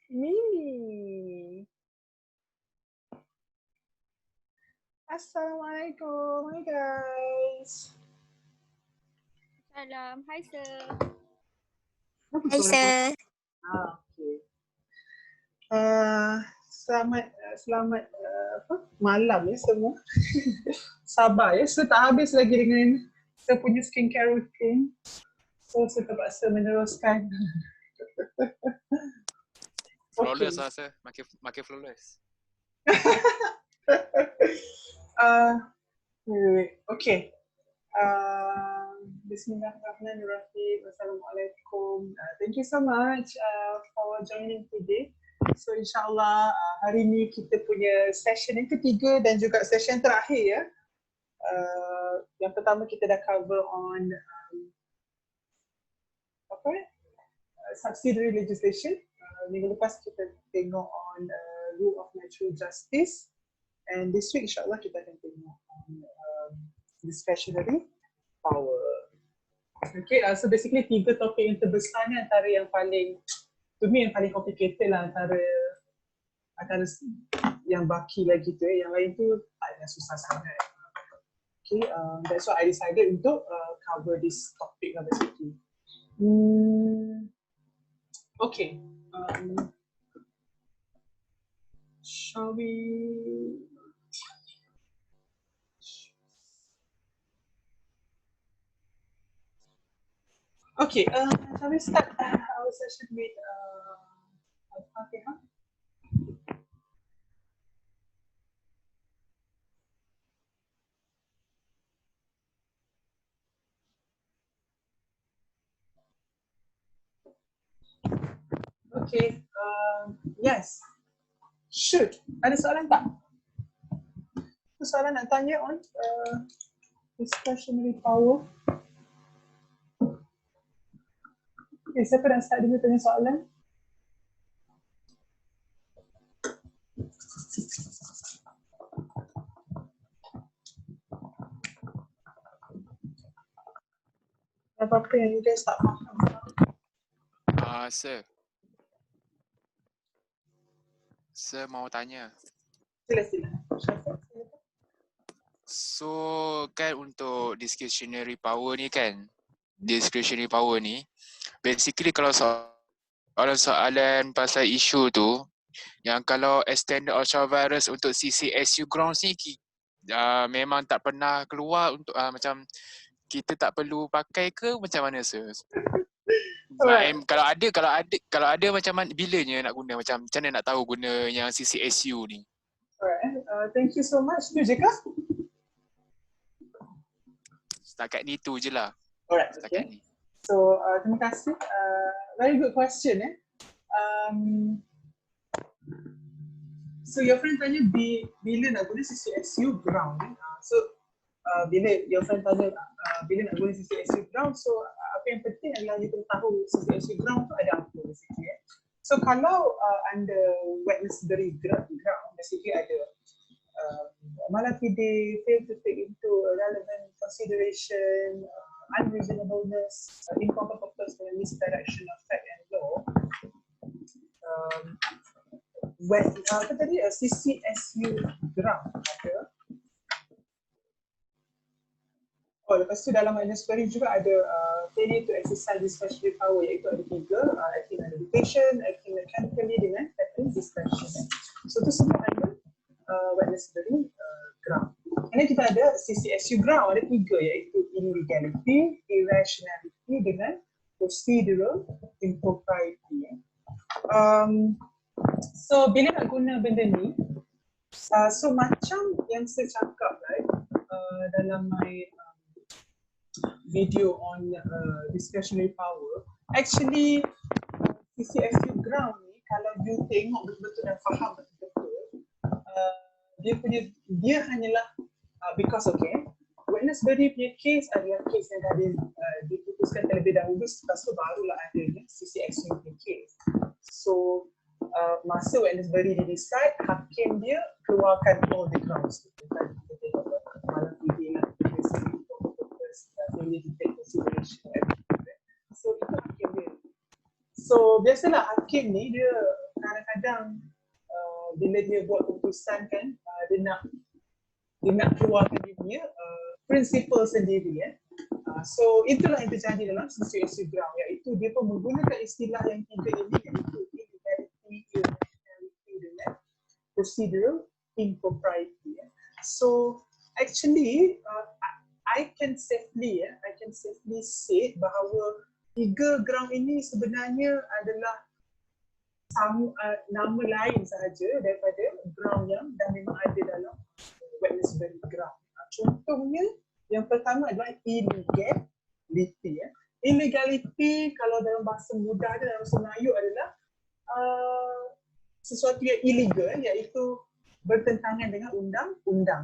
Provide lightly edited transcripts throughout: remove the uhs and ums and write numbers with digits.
Mimi. Assalamualaikum. Hi guys. Salam. Hai sir. Hai sir. Okay. Selamat malam ya semua. Sabar ya, saya tak habis lagi dengan saya punya skincare routine. So saya terpaksa meneruskan. Flawless lah sir, makin flawless. Wait. Okay. Bismillahirrahmanirrahim. Assalamualaikum. Thank you so much for joining today. So insyaAllah hari ni kita punya session yang ketiga dan juga session terakhir ya. Yang pertama kita dah cover on subsidiary legislation. Minggu lepas kita tengok on rule of natural justice. And this week insyaAllah kita akan tengok on discretionary power. Okay, so basically tiga topik yang terbesar ni antara yang paling, to me yang paling complicated lah antara yang baki lagi tu yang lain tu tak ada susah sangat. Okay, that's why I decided untuk cover this topic lah basically. Okay, shall we? Okay, shall we start our session with Al-Fatihah? Okay, yes. Should. Ada soalan tak? Ada soalan nak tanya on discretionary power? Okay, siapa nak start dulu tanya soalan? Apa-apa yang you guys tak faham? Sir mau tanya. Sila. So kan untuk discretionary power ni, basically kalau soalan pasal isu tu, yang kalau extended ultravirus untuk CCSU grounds ni memang tak pernah keluar untuk macam kita tak perlu pakai ke macam mana sir? Kalau ada macam mana, bilanya nak guna, macam mana nak tahu guna yang CCSU ni? Alright, thank you so much. Tu je kah? Setakat ni tu je lah. Alright, okay. So, terima kasih. Very good question So, your friend tanya bila nak guna CCSU ground. Bila your friend tanya bila nak guna CCSU ground, so apa yang penting adalah you perlu tahu CCSU ground tu ada apa basically. So, kalau under Wednesbury ground, basically ada Malaki they fail to take into relevant consideration, unreasonableness, improper purpose, and misdirection of fact and law. Apa tadi? CCSU ground ada. Lepas tu dalam Wednesbury juga ada failure to exercise discretionary power, iaitu ada tiga, acting under dictation, acting mechanically dengan acting discretion. So tu semua ada Wednesbury ground. And then kita ada CCSU ground, ada tiga, iaitu illegality, irrationality dengan procedural impropriety. So bila nak guna benda ni, so macam yang saya cakap dalam my video on discretionary power, actually CCSU ground ni kalau you tengok betul-betul dan faham betul-betul, dia hanyalah because Wednesbury punya case adalah case yang dah diputuskan terlebih dahulu, lepas tu barulah adanya CCSU punya case. So masa Wednesbury di-decide, hakim dia keluarkan all the grounds. Kita tengok malam video failure to take consideration. So itu hakim dia. So biasalah hakim ni dia kadang kadang-kadang bila dia buat keputusan kan, dia nak keluarkan dia punya principle sendiri ya. So itulah yang terjadi dalam CCSU ground, iaitu dia pun menggunakan istilah yang tiga ini, iaitu illegality, irrationality dengan procedural impropriety. So actually I can safely say bahawa tiga ground ini sebenarnya adalah nama lain sahaja daripada ground yang dah memang ada dalam Wednesbury ground. Contohnya yang pertama adalah illegality. Illegality kalau dalam bahasa mudah dalam bahasa Melayu adalah sesuatu yang illegal, iaitu bertentangan dengan undang-undang.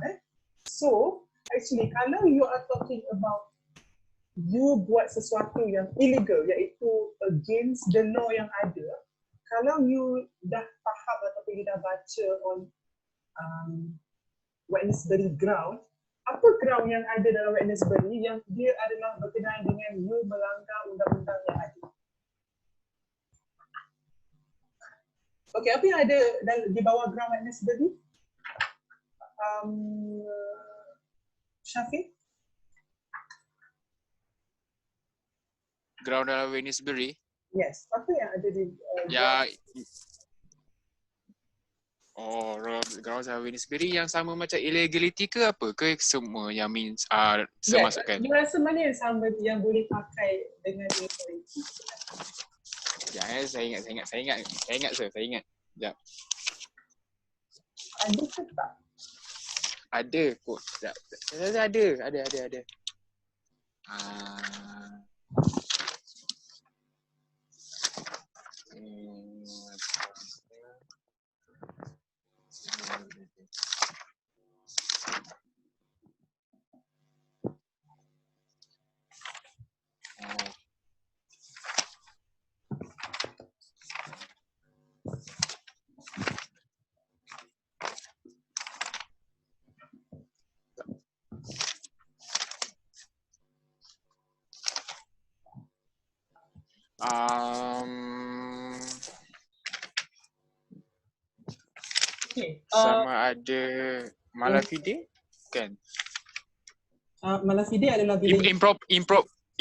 So actually kalau you are talking about you buat sesuatu yang illegal, iaitu against the law yang ada, kalau you dah faham ataupun you dah baca on Wednesbury ground, apa ground yang ada dalam Wednesbury yang dia adalah berkenaan dengan you melanggar undang-undang yang ada? Okey, apa yang ada di bawah ground Wednesbury? Syafiq? Ground dalam Wednesbury? Yes, apa yang ada di ground dalam Wednesbury yang sama macam illegality ke apa? Ke semua yang means semasukkan? You rasa mana yang sama yang boleh pakai dengan illegality? Saya ingat. Sekejap. Ada ke tak? Ada kot. Sekejap. Ada. Sama ada malafide kan? Malafide adalah bila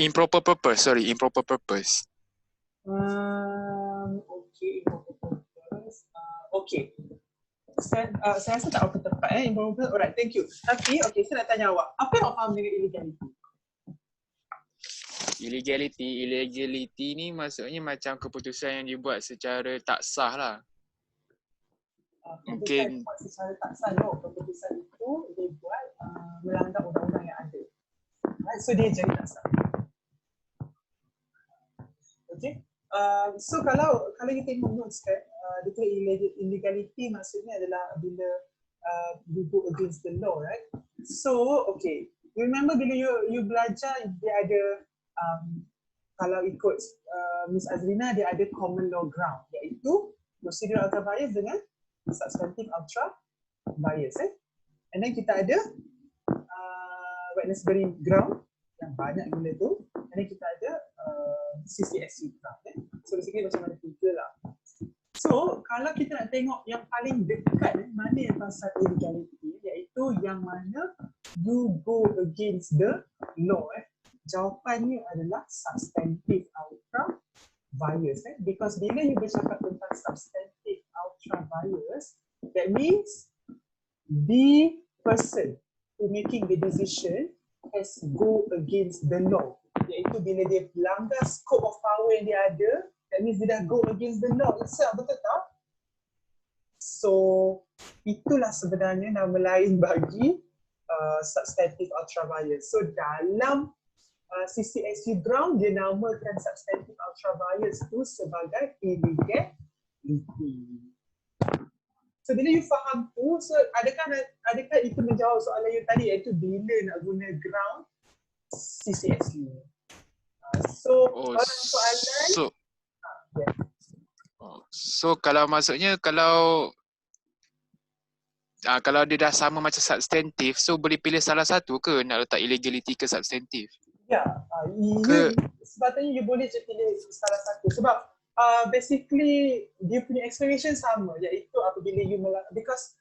improper purpose. Improper purpose. Okay. Saya rasa tak apa tepat improper. Alright, thank you. Tapi saya nak tanya awak, apa yang awak faham dengan illegality? Illegality ni maksudnya macam keputusan yang dibuat secara tak sah lah. Mungkin bukan secara tak sah, keputusan itu dia buat melanggar undang-undang yang ada. Right? So dia jadi tak sah. Okay. So kalau you tengok notes kan, dia tulis illegality maksudnya adalah bila you go against the law, right? So okay, you remember bila you belajar dia ada kalau ikut Miss Azrina dia ada common law ground, iaitu procedural ultra bias dengan substantive ultra bias. And then kita ada Wednesbury ground yang banyak gila tu, and then kita ada CCSU ground. So basically macam ada tiga lah. So kalau kita nak tengok yang paling dekat mana yang pasal illegality, iaitu yang mana you go against the law, jawapannya adalah substantive ultra bias. Because bila you bercakap tentang substantive ultra bias, that means the person who making the decision has go against the law, iaitu bila dia langgar scope of power yang dia ada, that means dia dah go against the law itself, betul tak? So itulah sebenarnya nama lain bagi substantive ultra bias. So dalam CCSU ground dia namakan substantive ultra bias tu sebagai illegality. So bila you faham tu, so adakah itu menjawab soalan you tadi, iaitu bila nak guna ground CCSU? So kalau maksudnya kalau dia dah sama macam substantive, so boleh pilih salah satu ke nak letak illegality ke substantive? Ya, sepatutnya you boleh je pilih salah satu sebab Basically dia punya explanation sama, iaitu apabila you because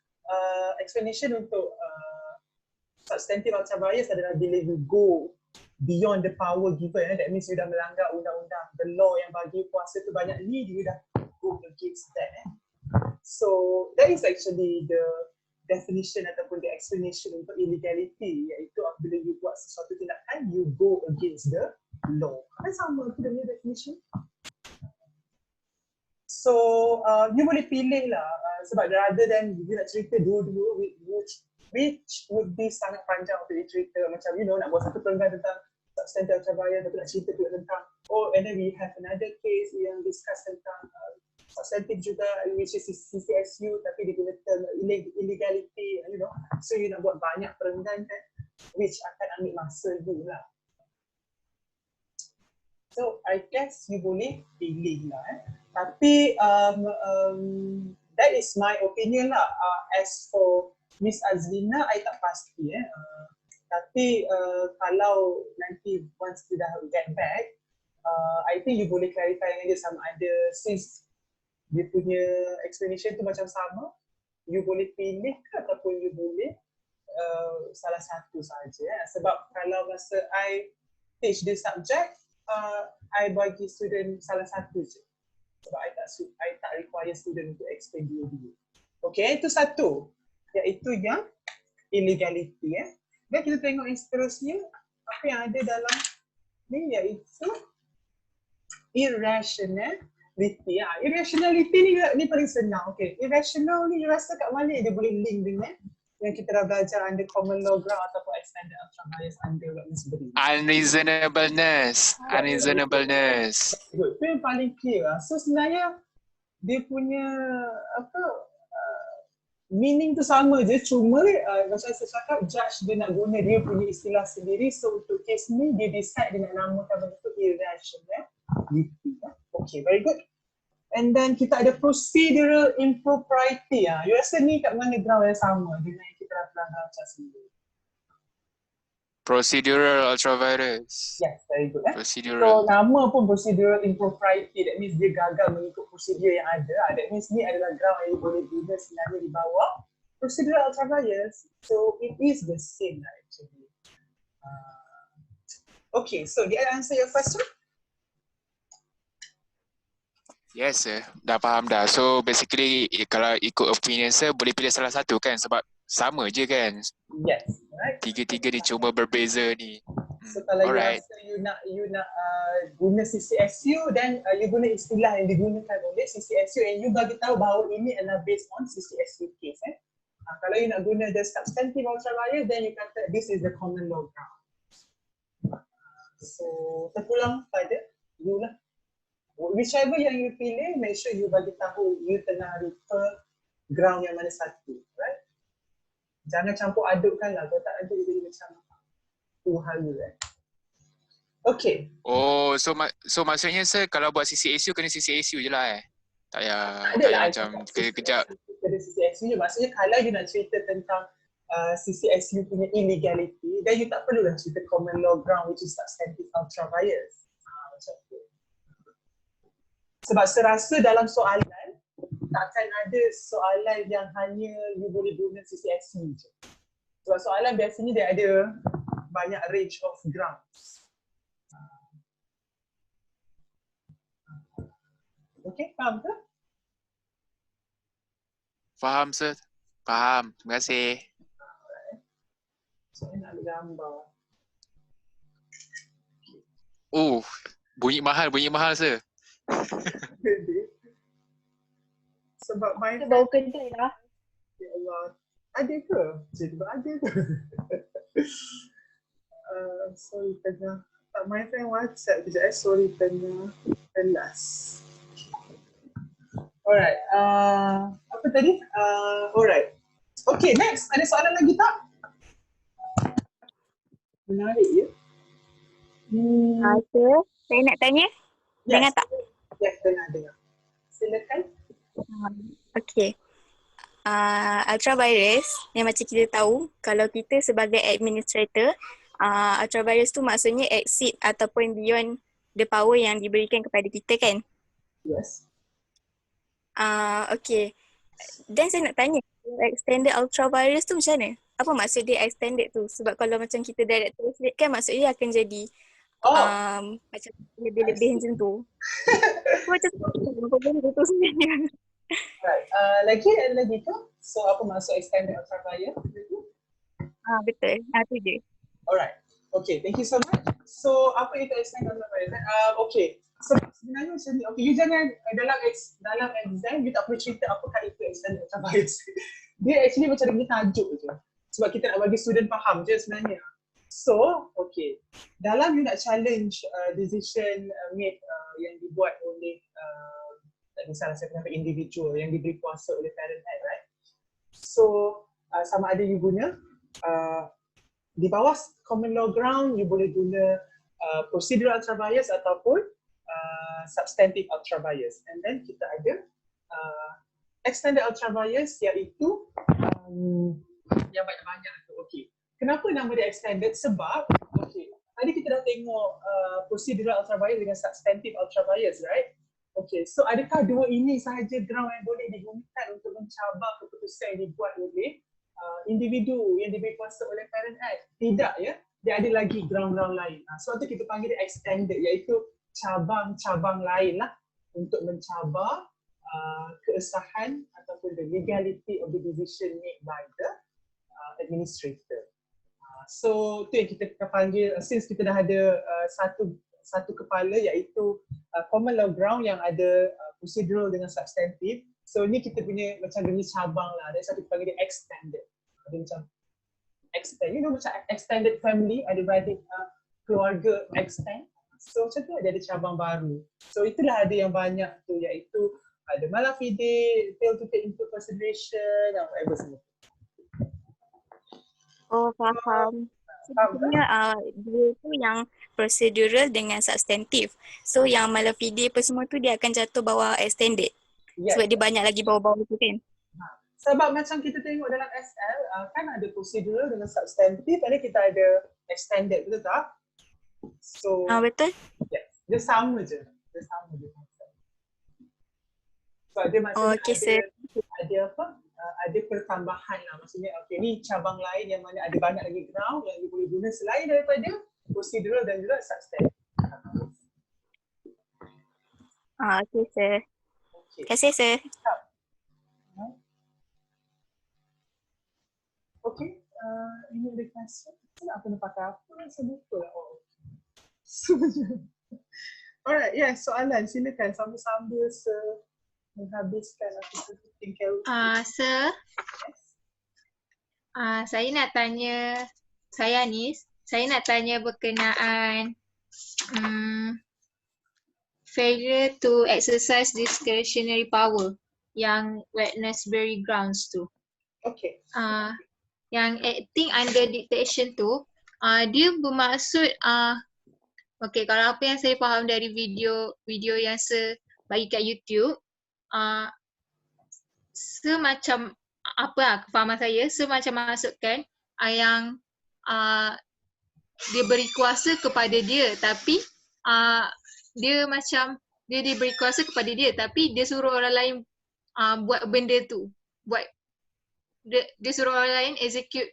explanation untuk substantive ultra bias adalah bila you go beyond the power given, that means you dah melanggar undang-undang, the law yang bagi kuasa tu banyak ni, you dah go against that. So that is actually the definition ataupun the explanation untuk illegality, iaitu apabila you buat sesuatu tindakan, you go against the law. Kan sama tu dia punya definition. So you boleh pilih lah, sebab rather than you nak cerita dua-dua, which would be sangat panjang untuk dicerita, macam nak buat satu perenggan tentang substantive ultra bias, tapi nak cerita juga tentang and then we have another case yang discuss tentang substantive juga, which is CCSU, tapi digunakan term illegality, so you nak buat banyak perenggan kan, which akan ambil masa you lah. So I guess you boleh pilih lah. Tapi that is my opinion lah. As for Miss Azlina, I tak pasti. Tapi kalau nanti once kita dah get back, I think you boleh clarify dengan dia sama ada, since dia punya explanation tu macam sama, you boleh pilih ke ataupun you boleh salah satu saja. Sebab kalau masa I teach this subject, I bagi student salah satu je. Sebab I tak require student untuk explain dua-dua. Okay, itu satu. Iaitu yang illegality. Dan kita tengok yang seterusnya, apa yang ada dalam ni, iaitu irrationality. Irrationality ni paling senang. Okay, irrational ni you rasa kat mana dia boleh link dengan yang kita dah belajar under common law ground ataupun extended ultra bias under wetness belief? Unreasonableness. Good. Itu yang paling clear. So sebenarnya dia punya meaning tu sama je, cuma macam saya cakap, judge dia nak guna dia punya istilah sendiri. So untuk case ni dia decide dia nak namakan benda tu irrationality. Okay, very good. And then kita ada procedural impropriety. You rasa ni kat mana ground yang sama dengan yang kita dah pelanggar macam sendiri? Procedural ultravirus. Yes, very good. So Procedural. nama pun procedural impropriety, that means dia gagal mengikut prosedur yang ada. That means ni adalah ground yang boleh guna sebenarnya di bawah procedural ultravirus. So it is the same actually. Okay, so did I answer your question? Yes sir, dah faham dah. So basically kalau ikut opinion sir, boleh pilih salah satu kan, sebab sama je kan. Yes, right. Tiga-tiga ni cuma berbeza ni. So kalau Alright. you rasa you nak guna CCSU, dan you guna istilah yang digunakan oleh CCSU, and you bagi tahu bahawa ini adalah based on CCSU case. Kalau you nak guna the substantive ultravirus, then you kata this is the common law ground. So terpulang pada you lah. Whichever yang you pilih, make sure you bagi tahu you tengah refer ground yang mana satu, right? Jangan campur adukkan lah, kalau tak aduk jadi macam hal. Okay. Oh, so maksudnya sir kalau buat CCSU kena CCSU je lah Tak payah macam kejap. Pada CCSU je, maksudnya kalau you nak cerita tentang CCSU punya illegality, then you tak perlu lah cerita common law ground which is substantive ultravirus. Macam tu. Sebab serasa dalam soalan, takkan ada soalan yang hanya you boleh guna CCSU je. Sebab soalan biasanya dia ada banyak range of grounds. Okay, faham ke? Faham sir. Faham. Terima kasih. So, nak ada gambar. Oh, bunyi mahal sir. Sebab my Kita bawa kedai lah. ya Allah, ada ke? Cikgu ada ke? Sorry tengah. My friend WhatsApp kejap sorry tengah kelas. Alright, apa tadi? Alright. Okay, next. Ada soalan lagi tak? Menarik ya? Ada. Saya nak tanya. Dengar tak? Yes, dengar. Silakan. Okay. Ultravirus yang macam kita tahu, kalau kita sebagai administrator, ultravirus tu maksudnya exceed ataupun beyond the power yang diberikan kepada kita kan. Yes. Okay. Dan saya nak tanya, extended ultravirus tu macam mana? Apa maksud dia extended tu? Sebab kalau macam kita direct translate kan maksudnya akan jadi Oh, macam I lebih-lebih see. macam tu. So macam apa benda tu sebenarnya? Right. Lagi ada lagi ke? So apa maksud extended ultraviolet? Betul. Tu je. Alright. Okay, thank you so much. So apa itu extended ultraviolet? Okay. So sebenarnya macam ni. Okay, you jangan dalam exam you tak perlu cerita apakah itu extended ultraviolet. Dia actually macam dia punya tajuk je. Sebab kita nak bagi student faham je sebenarnya. So, okay. Dalam you nak challenge decision made yang dibuat oleh tak kisahlah saya kenapa individual yang diberi kuasa oleh parent act, right? So, sama ada you guna di bawah common law ground, you boleh guna procedural ultra bias ataupun substantive ultra bias. And then kita ada extended ultra bias iaitu yang banyak-banyak tu. Okay. Kenapa nama dia extended? Sebab, okay, tadi kita dah tengok procedural ultra bias dengan substantive ultra bias, right? Okay, so adakah dua ini sahaja ground yang boleh digunakan untuk mencabar keputusan yang dibuat oleh individu yang diberi kuasa oleh parent act? Tidak, ya. Dia ada lagi ground-ground lain. Sebab tu kita panggil dia extended, iaitu cabang-cabang lain lah untuk mencabar keesahan ataupun the legality of the decision made by the administrator. So tu yang kita panggil, since kita dah ada satu kepala iaitu common law ground yang ada procedural dengan substantive. So ni kita punya macam jenis cabang lah. That's why kita panggil dia extended. Ada macam extend, you know macam extended family, ada beradik keluarga extend. So macam tu ada cabang baru. So itulah ada yang banyak tu iaitu ada mala fide, fail to take into consideration, dan whatever semua. Oh, faham. Sebenarnya dia tu yang procedural dengan substantive. So yang mala fide apa semua tu dia akan jatuh bawah extended. Yes. Sebab dia banyak lagi bawah-bawah tu kan. Sebab macam kita tengok dalam SL, kan ada procedural dengan substantive, dan kita ada extended, betul tak? So, Betul. yes, dia sama je. Dia sama je. Sebab dia maksudnya ada apa? Ada pertambahan lah. Maksudnya, okay, ni cabang lain yang mana ada banyak lagi ground yang boleh guna selain daripada procedural dan juga substantive. Okay, sir. Okay. Terima kasih, sir. Okay, ini ada question. Saya nak kena pakai apa? Saya lupa lah. Oh. Alright, soalan silakan sambil-sambil menghabiskan aku thinking. Sir, saya nak tanya, saya Anis, saya nak tanya berkenaan failure to exercise discretionary power yang Wednesbury grounds tu. Okay. Yang acting under dictation tu, dia bermaksud, okay, kalau apa yang saya faham dari video yang saya bagi kat YouTube, semacam apa kefahaman saya, semacam maksudkan yang dia beri kuasa kepada dia, tapi dia macam dia diberi kuasa kepada dia tapi dia suruh orang lain buat benda tu, buat dia suruh orang lain execute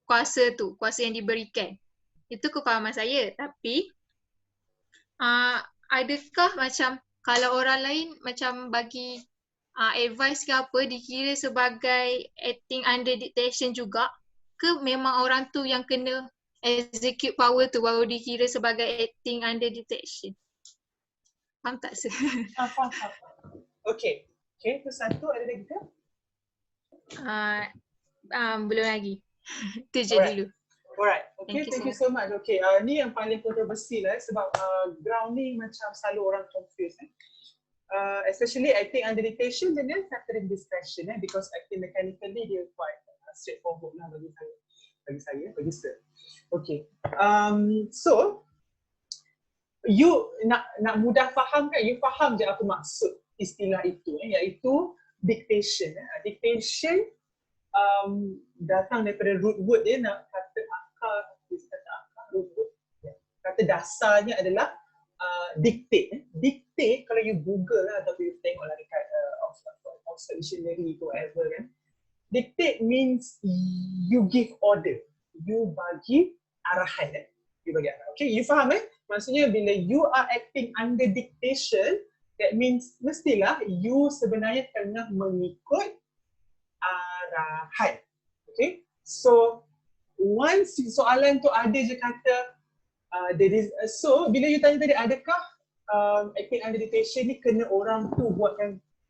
kuasa tu, kuasa yang diberikan. Itu kefahaman saya. Tapi adakah macam kalau orang lain macam bagi advice ke apa dikira sebagai acting under dictation juga, ke memang orang tu yang kena execute power tu baru dikira sebagai acting under dictation? Faham tak, sir? Faham. Okay, itu satu. Ada lagi ke? Belum lagi. Itu je dulu. Alright, okay, thank you so much. Okay, ni yang paling kontroversi lah sebab ground ni macam selalu orang confuse. Especially acting under dictation dengan factoring discretion because acting mechanically dia quite straightforward lah bagi saya. Okay, so you nak mudah faham kan, you faham je apa maksud istilah itu iaitu dictation. Dictation datang daripada root word dia, nak kata akar, root word. Kata dasarnya adalah dictate. Dictate kalau you Google lah atau you tengok lah dekat Oxford Dictionary ke whatever kan. Dictate means you give order. You bagi arahan. You bagi arahan. Okay, you faham Maksudnya bila you are acting under dictation, that means mestilah you sebenarnya tengah mengikut arahan. Okay, so once soalan tu ada je kata so bila you tanya tadi adakah acting under dictation ni kena orang tu buat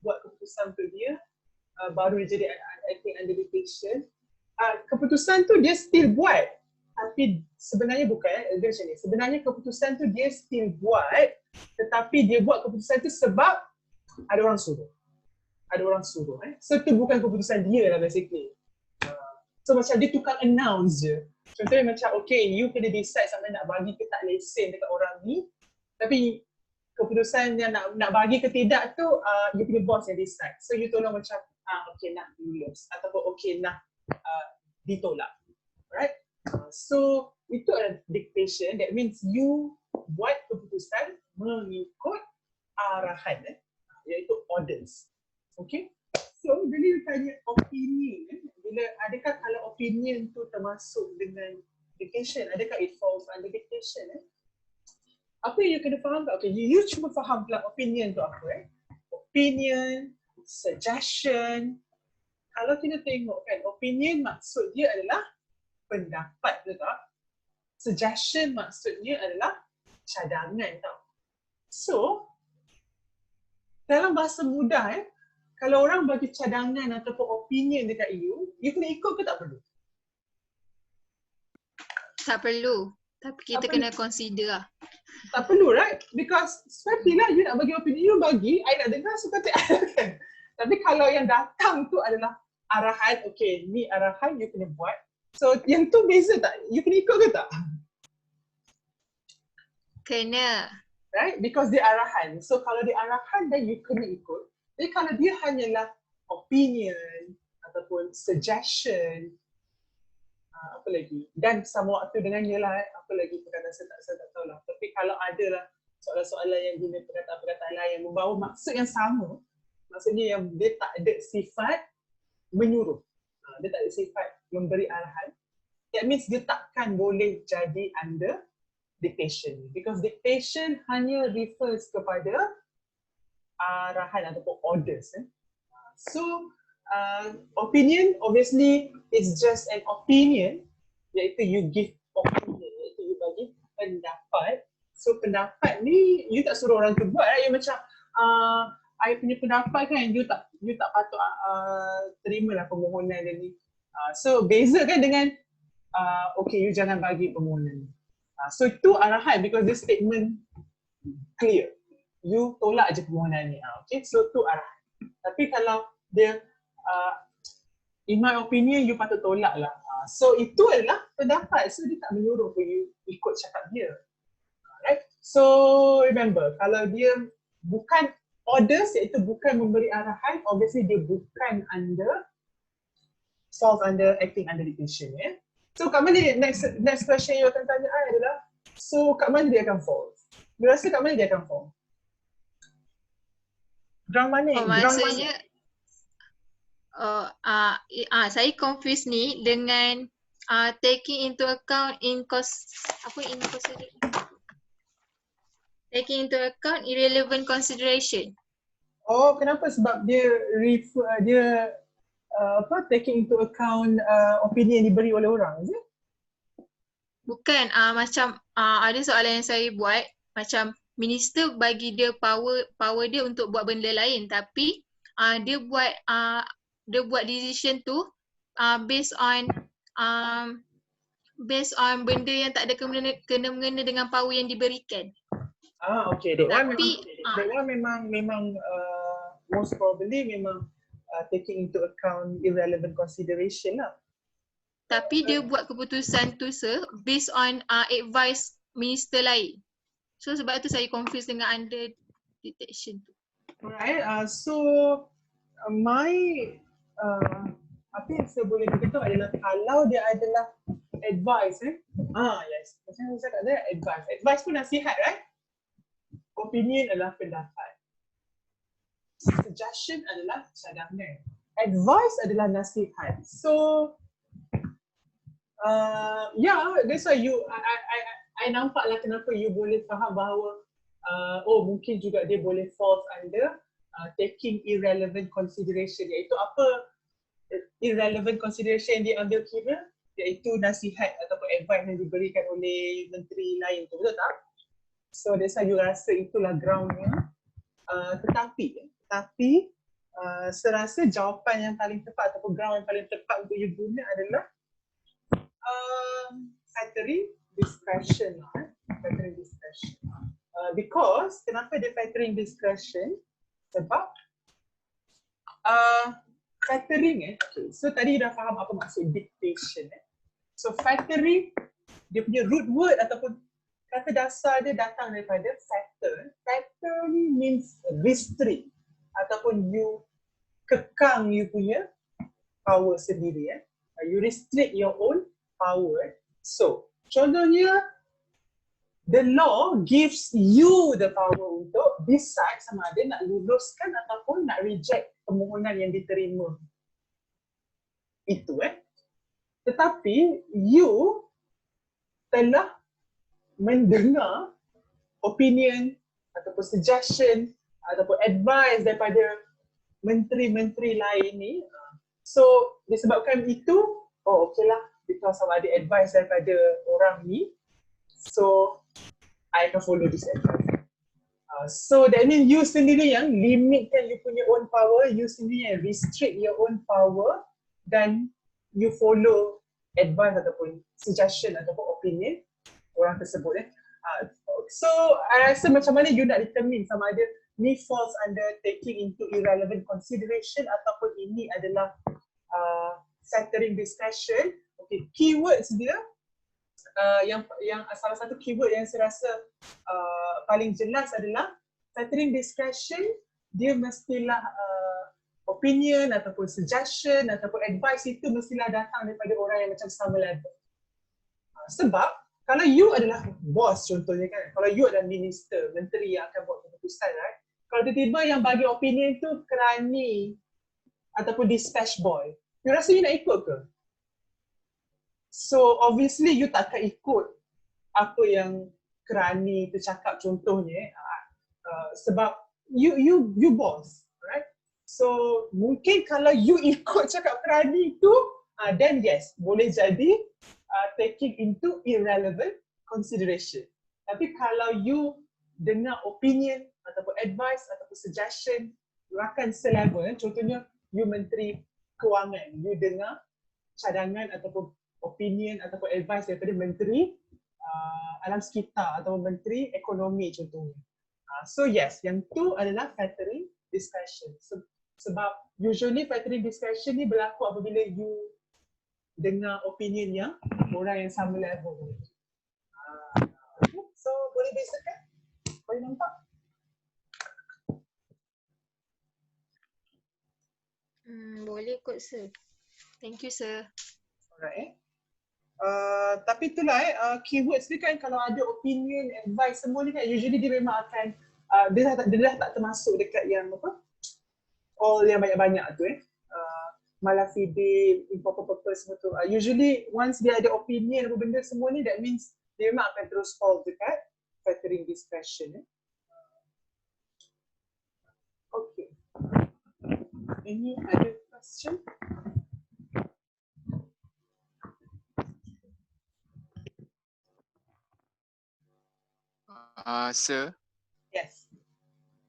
keputusan untuk dia baru dia jadi acting under dictation, keputusan tu dia still buat tapi sebenarnya bukan dia macam ni, sebenarnya keputusan tu dia still buat tetapi dia buat keputusan tu sebab ada orang suruh so tu bukan keputusan dia lah basically. So macam dia tukar announce je. Contohnya macam okay, you kena decide sama nak bagi ke tak lesen dekat orang ni, tapi keputusan yang nak bagi ke tidak tu you punya boss yang decide. So you tolong macam okay nak lulus ataupun okay nak ditolak. Alright? So itu adalah dictation. That means you buat keputusan mengikut arahan iaitu orders. Okay? So bila you tanya opinion, bila adakah kalau opinion tu termasuk dengan dictation, adakah it falls under dictation? Apa yang you kena faham tak? Okay, you cuma faham pula opinion tu apa opinion, suggestion. Kalau kita tengok kan, opinion maksud dia adalah pendapat, betul tak? Suggestion maksudnya adalah cadangan tau. So dalam bahasa mudah kalau orang bagi cadangan ataupun opinion dekat you kena ikut ke tak perlu? Tak perlu. Tapi kita kena consider lah. Tak perlu, right? Because sepatutnya you nak bagi opinion, you bagi, I nak dengar suka tak kan? Tapi kalau yang datang tu adalah arahan, okay, ni arahan you kena buat. So yang tu beza tak? You kena ikut ke tak? Kena. Right? Because dia arahan. So kalau dia arahan then you kena ikut. Jadi kalau dia hanyalah opinion ataupun suggestion, apa lagi? Dan sama waktu dengannya lah, apa lagi perkataan saya tak tahu lah. Tapi kalau ada lah soalan-soalan yang guna perkataan-perkataan lain yang membawa maksud yang sama, maksudnya yang dia tak ada sifat menyuruh, dia tak ada sifat memberi arahan, that means dia takkan boleh jadi under dictation. Because dictation hanya refers kepada arahan ataupun orders. So opinion obviously is just an opinion, iaitu you give opinion, iaitu you bagi pendapat. So pendapat ni you tak suruh orang tu buat, you macam I punya pendapat kan, you tak patut terimalah permohonan dia ni. So beza kan dengan okay, you jangan bagi permohonan ni. So itu arahan because this statement clear. You tolak je permohonan ni. Okay, so tu arahan. Tapi kalau dia in my opinion, you patut tolak lah. So itu adalah pendapat. So dia tak menyuruh for you ikut cakap dia. Right? So remember, kalau dia bukan orders, iaitu bukan memberi arahan, obviously dia bukan falls under acting under dictation. So kat mana next question you akan tanya I adalah, so kat mana dia akan fall? You rasa kat mana dia akan fall? Ground mana? Maksudnya saya confused ni dengan taking into account taking into account irrelevant consideration. Oh, kenapa? Sebab dia taking into account opinion yang diberi oleh orang, is it? Bukan, macam ada soalan yang saya buat, macam minister bagi dia power dia untuk buat benda lain, tapi dia buat decision tu based on benda yang tak ada kena-mengena dengan power yang diberikan. Okay. That one memang most probably memang taking into account irrelevant consideration lah. Tapi dia buat keputusan tu based on advice minister lain. So sebab tu saya confused dengan under detection tu. Alright, so my apa yang saya boleh beritahu adalah kalau dia adalah advice yes. Macam saya cakap tadi, advice pun nasihat, right? Opinion adalah pendapat. Suggestion adalah cadangan. Advice adalah nasihat. So, that's why I nampak lah kenapa you boleh faham bahawa mungkin juga dia boleh falls under taking irrelevant consideration, iaitu apa irrelevant consideration yang diambil kira, iaitu nasihat ataupun advice yang diberikan oleh menteri lain tu, betul tak? So that's why you rasa itulah groundnya. Tetapi serasa jawapan yang paling tepat ataupun ground yang paling tepat untuk you guna adalah factoring discretion. Factoring discretion. Because kenapa dia factoring discretion? Sebab factoring okay. So tadi dah faham apa maksud dictation. So factoring, dia punya root word ataupun kata dasar dia datang daripada factor. Factor ni means restrict ataupun you kekang you punya power sendiri. You restrict your own power. So, contohnya the law gives you the power untuk decide sama ada nak luluskan ataupun nak reject permohonan yang diterima. Itu Tetapi you telah mendengar opinion ataupun suggestion ataupun advice daripada menteri-menteri lain ni. So disebabkan itu, okay lah, because sama ada advice daripada orang ni, so I akan follow this advice. So that means you sendiri yang limitkan you punya own power, you sendiri yang restrict your own power, dan you follow advice ataupun suggestion ataupun opinion orang tersebut. So I rasa macam mana you nak determine sama ada ni falls under taking into irrelevant consideration ataupun ini adalah factoring discretion. Okay, keywords dia yang salah satu keyword yang saya rasa paling jelas adalah factoring discretion. Dia mestilah opinion ataupun suggestion ataupun advice itu mestilah datang daripada orang yang macam sama level. Sebab kalau you adalah bos contohnya kan, kalau you adalah minister, menteri yang akan buat keputusan, right? Kalau tiba-tiba yang bagi opinion tu kerani ataupun dispatch boy, you rasa you nak ikut ke? So obviously you tak akan ikut apa yang kerani tu cakap contohnya, sebab you boss, right? So mungkin kalau you ikut cakap kerani tu, then yes, boleh jadi taking into irrelevant consideration. Tapi kalau you dengar opinion ataupun advice ataupun suggestion rakan selevel, contohnya you menteri kewangan, you dengar cadangan ataupun opinion ataupun advice daripada menteri alam sekitar atau menteri ekonomi contohnya. So yes, yang tu adalah factoring discretion. Sebab usually factoring discretion ni berlaku apabila you dengar opinion yang orang yang sama level. So boleh bezakan? Boleh nampak? Boleh kot sir. Thank you sir. Alright. Tapi itulah keywords ni kan kalau ada opinion, advice semua ni kan usually dia memang akan dia dah tak termasuk dekat yang apa? All yang banyak-banyak tu malah fide, improper purpose semua tu. Usually once dia ada opinion apa benda semua ni, that means dia memang akan terus fall dekat factoring discretion. Okay. Any other question? Sir, Yes.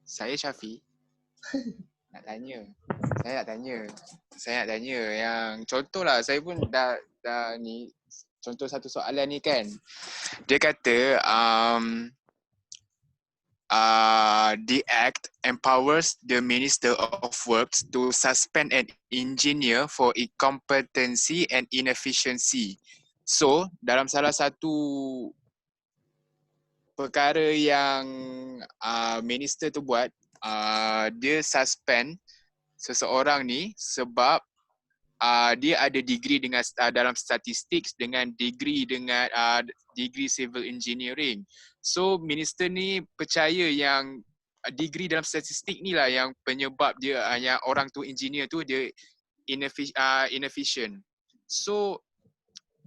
saya Syafi. Saya nak tanya yang contohlah saya pun dah ni contoh satu soalan ni kan. Dia kata the act empowers the Minister of Works to suspend an engineer for incompetency and inefficiency. So, dalam salah satu perkara yang minister tu buat, dia suspend seseorang ni sebab dia ada degree dengan dalam statistik dengan degree degree civil engineering. So minister ni percaya yang degree dalam statistik ni lah yang penyebab dia yang orang tu engineer tu dia inefficient. So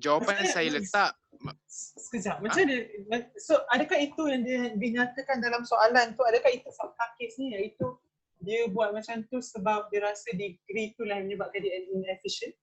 jawapan Maksudnya, saya letak sekejap, macam mana, so adakah itu yang dinyatakan dalam soalan tu, adakah itu fakta kes ni, iaitu dia buat macam tu sebab dia rasa degree tu lah yang menyebabkan dia inefficient?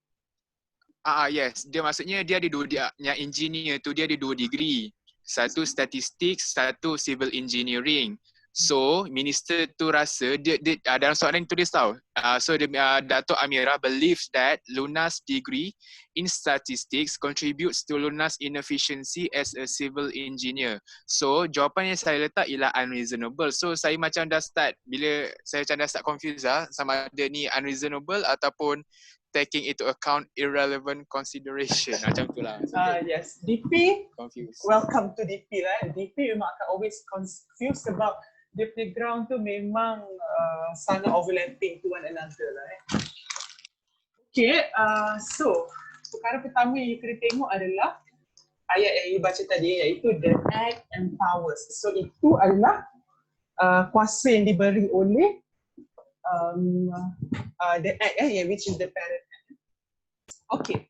yes, dia maksudnya dia ada yang engineer tu dia ada 2 degree. Satu statistik, satu civil engineering. So, minister tu rasa dia dalam soalan yang tulis tau. So, Dato' Amira believes that Luna's degree in statistics contributes to Luna's inefficiency as a civil engineer. So, jawapan yang saya letak ialah unreasonable. So, saya macam dah start, bila saya macam dah start confused sama ada ni unreasonable ataupun taking into account irrelevant consideration. Macam tu lah. So, Yes, DP, confused. welcome to DP lah. DP memang akan always confused sebab dia playground tu memang sangat overlapping to one another lah. Okay, so perkara pertama yang kena tengok adalah ayat yang you baca tadi, iaitu the act empowers. So itu adalah kuasa yang diberi oleh the act which is the parent act. Okay.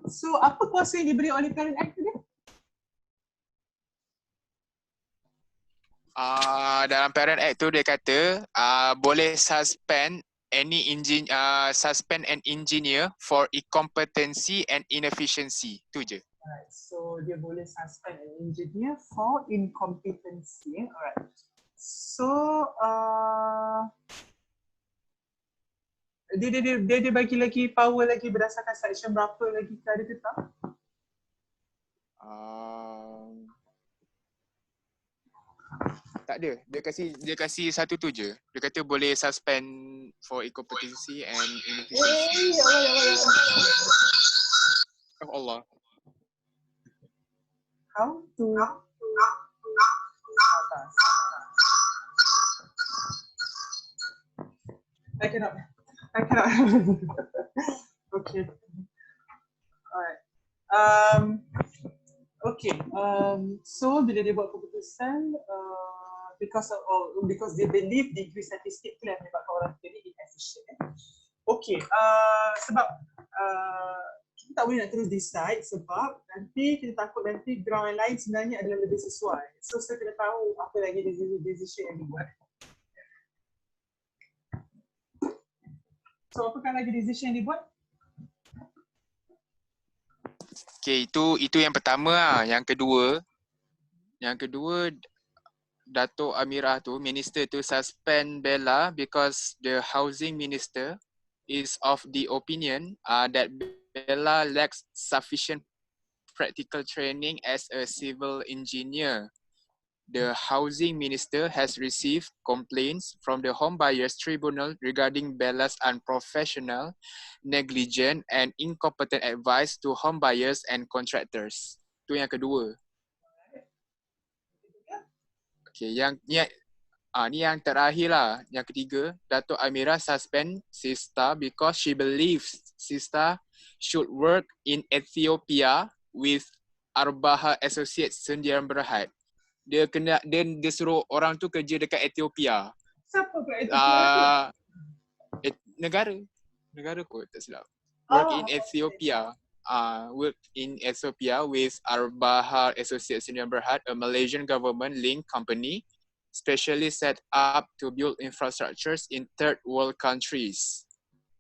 So apa kuasa yang diberi oleh parent act tu dia? Dalam parent act tu dia kata boleh suspend suspend an engineer for incompetency and inefficiency. Tu je. Alright, so dia boleh suspend an engineer for incompetency. Alright. So dia bagi lagi power lagi berdasarkan section berapa lagi ada ke tak? Tak ada. Dia kasih satu tu je. Dia kata boleh suspend for incompetency and inefficiency. Oh Allah. How to I cannot. Okay. Alright. Okay. So bila dia buat keputusan because they believe degree statistik tu yang menyebabkan orang jadi inefficient. Okay. Sebab kita tak boleh nak terus decide sebab nanti kita takut nanti ground yang lain sebenarnya adalah lebih sesuai. So saya kena tahu apa lagi decision yang dibuat. So apakah lagi decision yang dibuat? Okay, itu yang pertama lah. Yang kedua Dato' Amirah tu, minister tu suspend Bella because the housing minister is of the opinion that Bella lacks sufficient practical training as a civil engineer. The housing minister has received complaints from the Home Buyers Tribunal regarding Bella's unprofessional, negligent and incompetent advice to home buyers and contractors. Itu yang kedua. Okay, ni yang terakhir lah. Yang ketiga, Dato' Amira suspend Sista because she believes Sista should work in Ethiopia with Arbaha Associates Sdn Bhd. Dia suruh orang tu kerja dekat Ethiopia. Siapa pula Ethiopia? Negara kot tak silap. Work in Ethiopia. Work in Ethiopia with Arbaha Associates Sdn Bhd, a Malaysian government-linked company specially set up to build infrastructures in third world countries.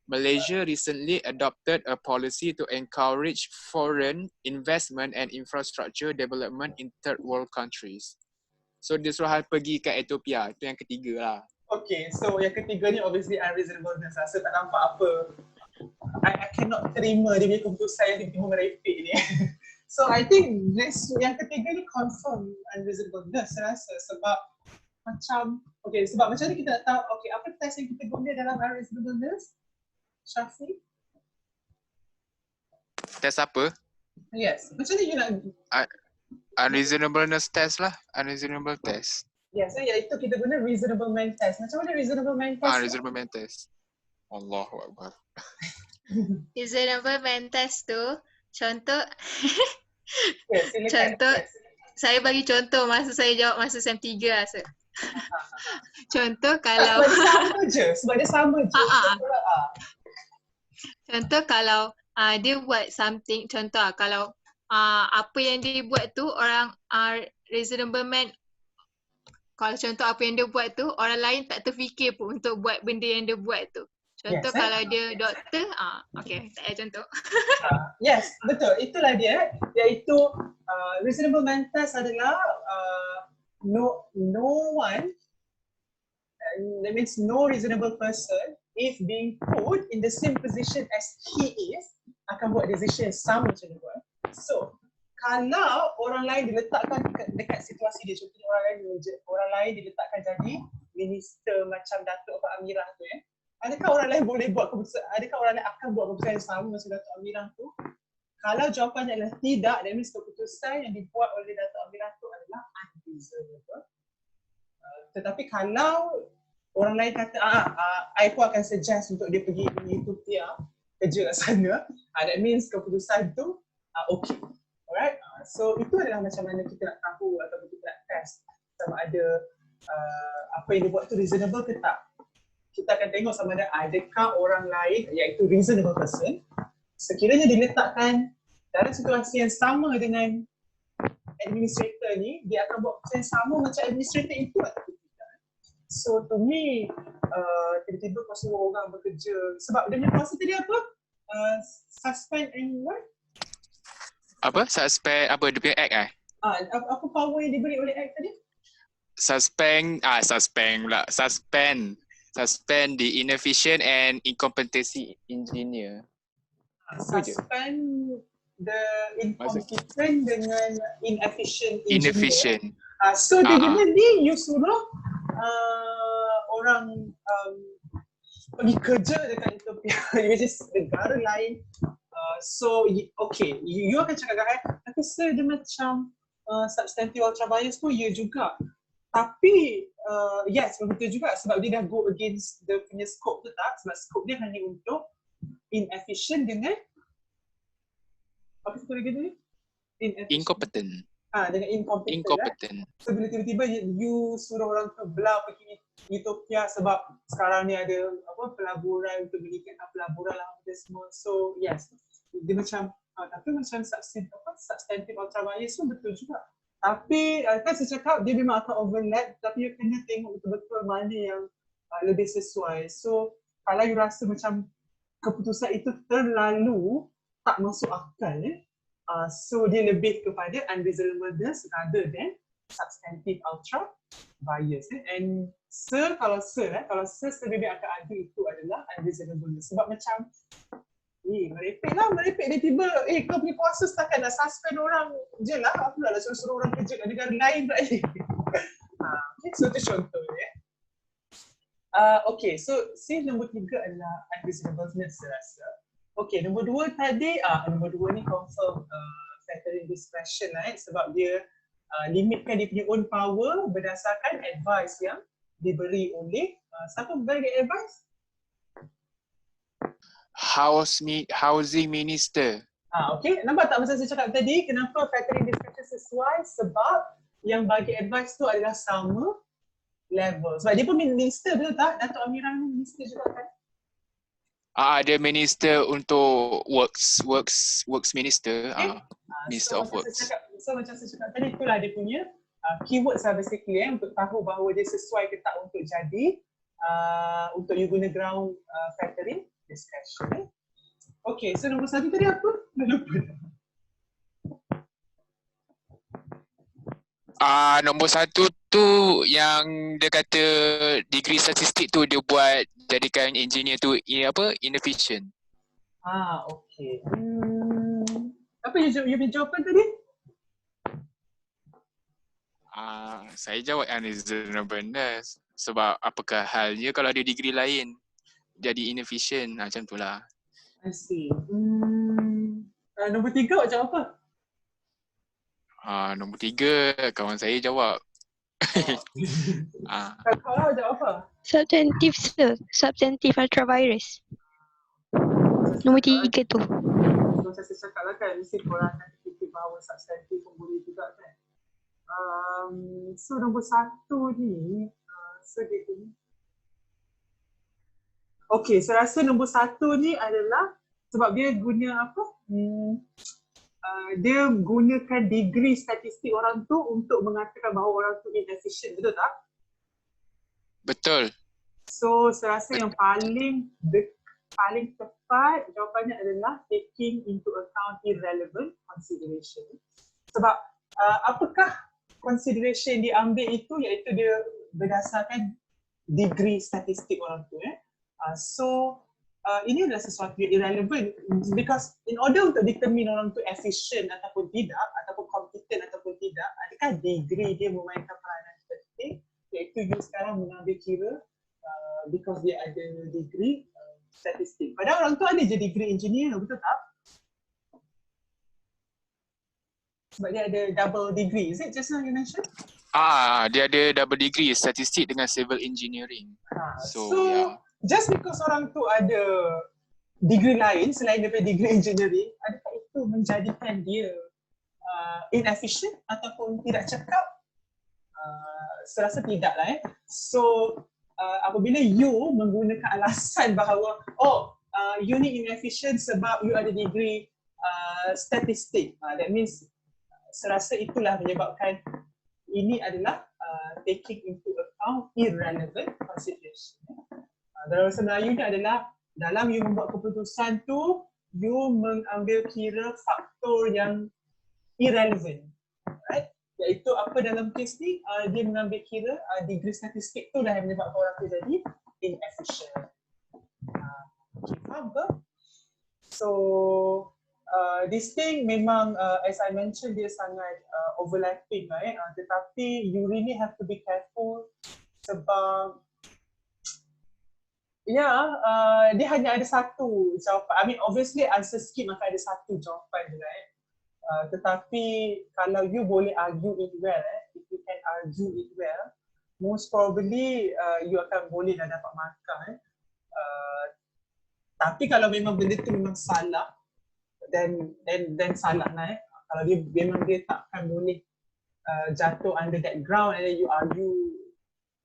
Malaysia recently adopted a policy to encourage foreign investment and infrastructure development in third world countries. So dia suruh pergi ke Ethiopia. Itu yang ketiga lah. Okay, so yang ketiga ni obviously unreasonableness. Saya tak nampak apa. I cannot terima dia punya keputusan yang tiba-tiba merepek ni. So I think yang ketiga ni confirm unreasonableness saya rasa sebab macam ni kita tak tahu apa test yang kita guna dalam unreasonableness? Syafiq? Test apa? Yes. Macam ni you nak... Unreasonableness test lah. Unreasonable test. Yes, iaitu kita guna reasonable man test. Macam mana reasonable man test? Reasonable man test. Allahu Akbar. reasonablement test tu, contoh, Yes, silakan. Contoh, Yes. saya bagi contoh masa saya jawab masa SEM 3 rasa. Contoh kalau, Sebab dia sama je. Sebab dia sama je. contoh kalau dia buat something, contoh kalau apa yang dia buat tu orang reasonable man, kalau contoh apa yang dia buat tu orang lain tak terfikir pun untuk buat benda yang dia buat tu. Contoh Yes, kalau dia doktor, okay, tak ada contoh. Yes, betul. Itulah dia. Iaitu reasonable man test adalah no one, that means no reasonable person if being put in the same position as he is akan buat decision yang sama macam dia buat. So, kalau orang lain diletakkan dekat situasi dia, contohnya orang lain diletakkan jadi minister macam Datuk Amirah tu adakah orang lain boleh buat keputusan, adakah orang lain akan buat keputusan yang sama macam Datuk Amirah tu? Kalau jawapannya adalah tidak, that means keputusan yang dibuat oleh Datuk Amirah tu adalah unreasonable. Tetapi kalau orang lain kata, I pun akan suggest untuk dia pergi Ethiopia, kerja kat sana, that means keputusan tu okay. Alright, so itu adalah macam mana kita nak tahu atau kita nak test sama ada apa yang dia buat tu reasonable ke tak. Kita akan tengok sama ada adakah orang lain, iaitu reasonable person, sekiranya diletakkan dalam situasi yang sama dengan administrator ni, dia akan buat keputusan yang sama macam administrator itu atau tidak. So to me, tiba-tiba kau suruh orang bekerja, sebab dia punya kuasa tadi apa? Suspend and what? Apa? Suspend, apa dia punya act Apa power yang diberi oleh act tadi? Suspend the inefficient and incompetency engineer. Suspend the incompetent dengan inefficient engineer. Inefficient. So dia ni you suruh orang pergi kerja dekat Ethiopia, which is negara lain. So okay, you akan cakap kan, tapi sir dia macam substantive ultra bias pun ya juga. Tapi yes, betul juga sebab dia dah go against the punya scope tu tak? Sebab scope dia hanya untuk inefficient dengan apa satu lagi tadi? Incompetent. Dengan incompetent. So bila tiba-tiba you suruh orang belah pergi Ethiopia sebab sekarang ni ada pelaburan untuk berikan pelaburan lah apa semua. So yes, dia macam tapi macam substantive ultra bias pun betul juga. Tapi kan saya cakap dia memang akan overlap, tapi you kena tengok betul-betul mana yang lebih sesuai. So kalau you rasa macam keputusan itu terlalu tak masuk akal, so dia lebih kepada unreasonableness rather than substantive ultra bias. And kalau sir lebih akan argue itu adalah unreasonableness. Sebab macam merepek dia tiba, kau punya kuasa setakat nak suspend orang je lah, apalah suruh orang kerja kat negara lain pula ni. So tu contohnya. Okay, so C nombor 3 adalah unreasonableness saya rasa. Okay, nombor 2 tadi, nombor 2 ni confirm factoring discretion lah sebab dia limitkan dia punya own power berdasarkan advice yang diberi oleh siapa bagi advice? Housing Minister. Okay, nampak tak masa saya cakap tadi kenapa factoring discretion sesuai sebab yang bagi advice tu adalah sama level. Sebab dia pun minister betul tak? Datuk Amirah ni minister juga kan? Dia minister untuk works minister. Okay. Minister of Works. So macam saya cakap tadi, itulah dia punya keywords lah basically untuk tahu bahawa dia sesuai ke tak untuk jadi untuk you guna ground factoring discussion. Okay, so nombor 1 tadi apa? Dah lupa. Nombor 1 tu yang dia kata degree statistik tu dia buat jadikan engineer tu inefficient. Okay. Apa you punya jawapan tadi? Saya jawab unreasonableness. Sebab apakah halnya kalau ada degree lain jadi inefficient, macam tu lah. I see. Nombor 3 awak jawab apa? Nombor 3 kawan saya jawab. Kalau awak jawab apa? Substantive sir. Substantive ultravirus. Nombor 3 tu. Macam saya cakap lah kan, mesti korang akan fikir bahawa substantif pun boleh juga kan. So nombor 1 ni, so dia ni. Okay, saya rasa nombor 1 ni adalah sebab dia guna apa? Dia gunakan degree statistik orang tu untuk mengatakan bahawa orang tu inefficient, betul tak? Betul. So saya rasa yang paling tepat jawapannya adalah taking into account irrelevant consideration. Sebab apakah consideration diambil itu, iaitu dia berdasarkan degree statistik orang tu. So ini adalah sesuatu yang irrelevant because in order untuk determine orang tu efficient ataupun tidak, ataupun competent ataupun tidak, adakah degree dia memainkan peranan penting, iaitu you sekarang mengambil kira because dia ada degree statistik. Padahal orang tu ada je degree engineer, betul tak? Sebab dia ada double degree. Is it just now you mentioned? Dia ada double degree statistik dengan civil engineering. So yeah. Just because orang tu ada degree lain selain daripada degree engineering, adakah itu menjadikan dia inefficient ataupun tidak cekap? Saya rasa tidak lah. So apabila you menggunakan alasan bahawa you ni inefficient sebab you ada degree statistik, that means saya rasa itulah menyebabkan ini adalah taking into account irrelevant consideration. Dalam bahasa Melayu ni adalah dalam you membuat keputusan tu, you mengambil kira faktor yang irrelevant, right? Iaitu apa dalam kes ni, dia mengambil kira degree statistik tu dah yang menyebabkan orang tu jadi inefficient. Okay, faham ke? So this thing memang as I mentioned dia sangat overlapping, right? Tetapi you really have to be careful sebab dia hanya ada satu jawapan. I mean obviously answer scheme akan ada satu jawapan je, right? Tetapi kalau you boleh argue it well, if you can argue it well, most probably you akan boleh dah dapat markah. Tapi kalau memang benda tu memang salah, then salah lah. Kalau dia memang dia takkan boleh jatuh under that ground and then you argue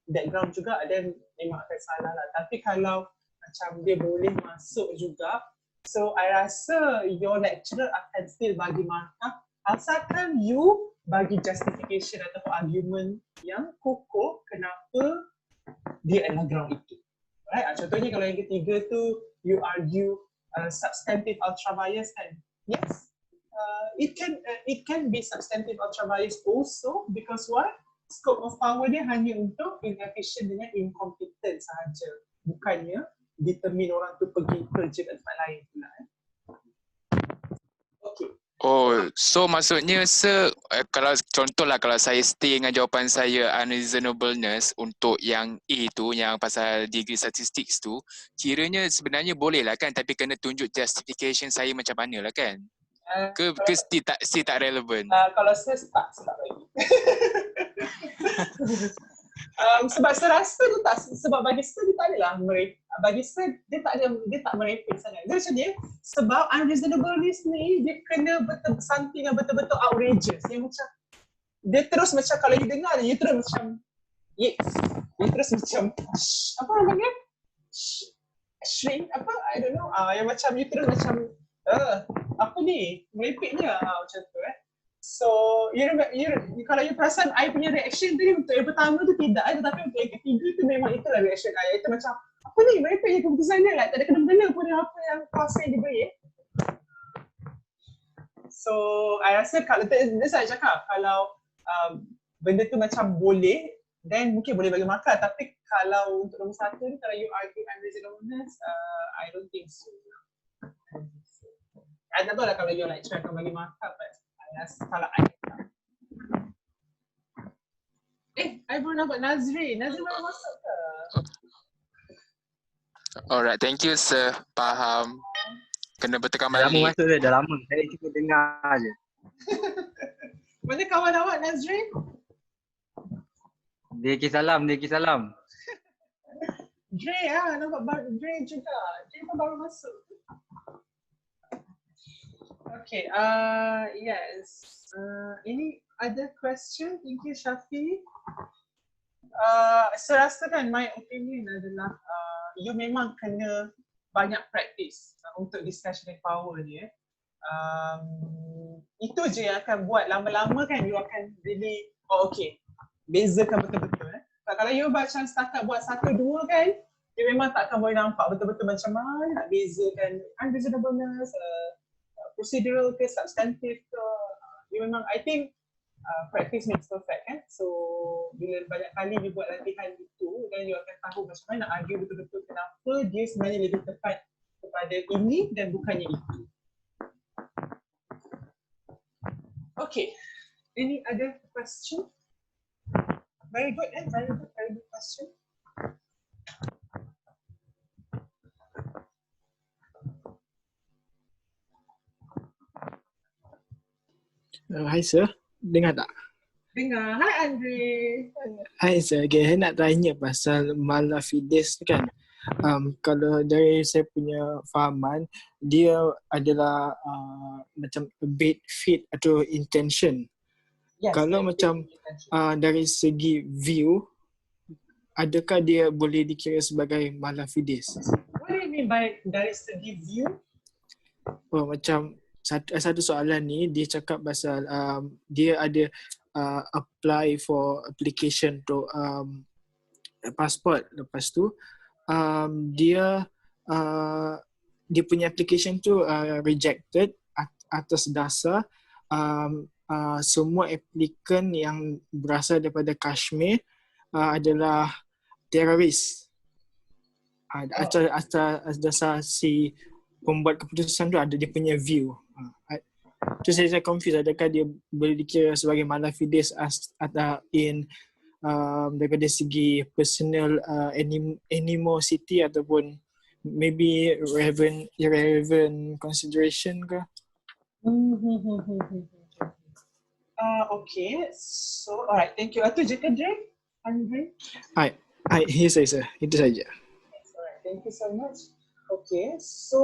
that ground juga, then memang akan salah lah. Tapi kalau macam dia boleh masuk juga, so I rasa your lecturer akan still bagi markah asalkan you bagi justification ataupun argument yang kokoh kenapa dia adalah ground itu. Right? Contohnya kalau yang ketiga tu you argue substantive ultra bias kan. Yes, it can be substantive ultra bias also because why? Scope of power dia hanya untuk inefficient dengan incompetent sahaja, bukannya determine orang tu pergi kerja kat tempat lain pula. Okay. So maksudnya kalau contohlah kalau saya stay dengan jawapan saya unreasonableness untuk yang A tu, yang pasal degree statistics tu, kiranya sebenarnya boleh lah kan, tapi kena tunjuk justification saya macam mana lah kan? Ke still tak relevan? Kalau saya tak sebab lagi. Sebab saya rasa dia tak, sebab bagi saya dia tak adalah bagi saya dia tak merepek sangat. Dia macam dia sebab unreasonableness ni dia kena betul something yang betul-betul outrageous, yang macam dia terus macam kalau you dengar dia terus macam yes, dia terus macam apa orang panggil shrink apa I don't know, yang macam you terus macam apa ni merepeknya macam tu So, kalau you perasan I punya reaction tu untuk yang pertama tu tidak, tetapi untuk yang ketiga tu memang itulah reaction I. Itu macam, apa ni merepek je keputusan dia, like, tak ada kena-mengena pun apa yang kuasa yang diberi. So, I rasa kalau saya cakap, kalau benda tu macam boleh, then mungkin boleh bagi markah. Tapi kalau untuk nombor satu ni, kalau you argue unreasonableness, I don't think so. I tak tahu lah kalau you lecturer akan bagi markah, but kalau I baru nampak Nazrin. Nazrin baru masuk ke? Alright, thank you sir. Faham. Kena bertekan Dah lama balik. masuk dah lama. Saya cuma dengar je. Mana kawan awak Nazrin? Dia salam. Dre nampak Dre juga. Dre pun baru masuk. Okay, yes. Ini ada question, thank you Syafi. Saya rasa kan my opinion adalah you memang kena banyak practice untuk discussion power ni. Itu je yang akan buat lama-lama kan you akan really, oh okay, bezakan betul-betul. Kalau you macam setakat buat satu dua kan, you memang tak akan boleh nampak betul-betul macam mana nak bezakan unreasonableness, procedural ke, substantive ke. You memang, I think practice makes perfect kan. So bila banyak kali you buat latihan itu, dan you akan tahu macam mana nak argue betul-betul kenapa dia sebenarnya lebih tepat kepada ini dan bukannya itu. Okay, any other question? Very good, very good question. Hi sir, dengar tak? Dengar. Hi Andre. Hi sir, okay, saya nak tanya pasal Malafides kan. Kalau dari saya punya fahaman, dia adalah macam a bad fit atau intention. Yes, Kalau macam dari segi view, adakah dia boleh dikira sebagai Malafides? What do you mean by dari segi view? Oh, macam satu soalan ni dia cakap pasal dia ada apply for application untuk passport. Lepas tu dia punya application tu rejected atas dasar semua applicant yang berasal daripada Kashmir adalah teroris. Atas dasar si pembuat keputusan tu ada dia punya view. Tu saya confused, adakah dia boleh dikira sebagai Malafides atau daripada segi personal animosity ataupun maybe irrelevant consideration ke? Okay, so alright, thank you. Itu je ke Andre? Yes sir, itu saja. Yes, alright, thank you so much. Okay, so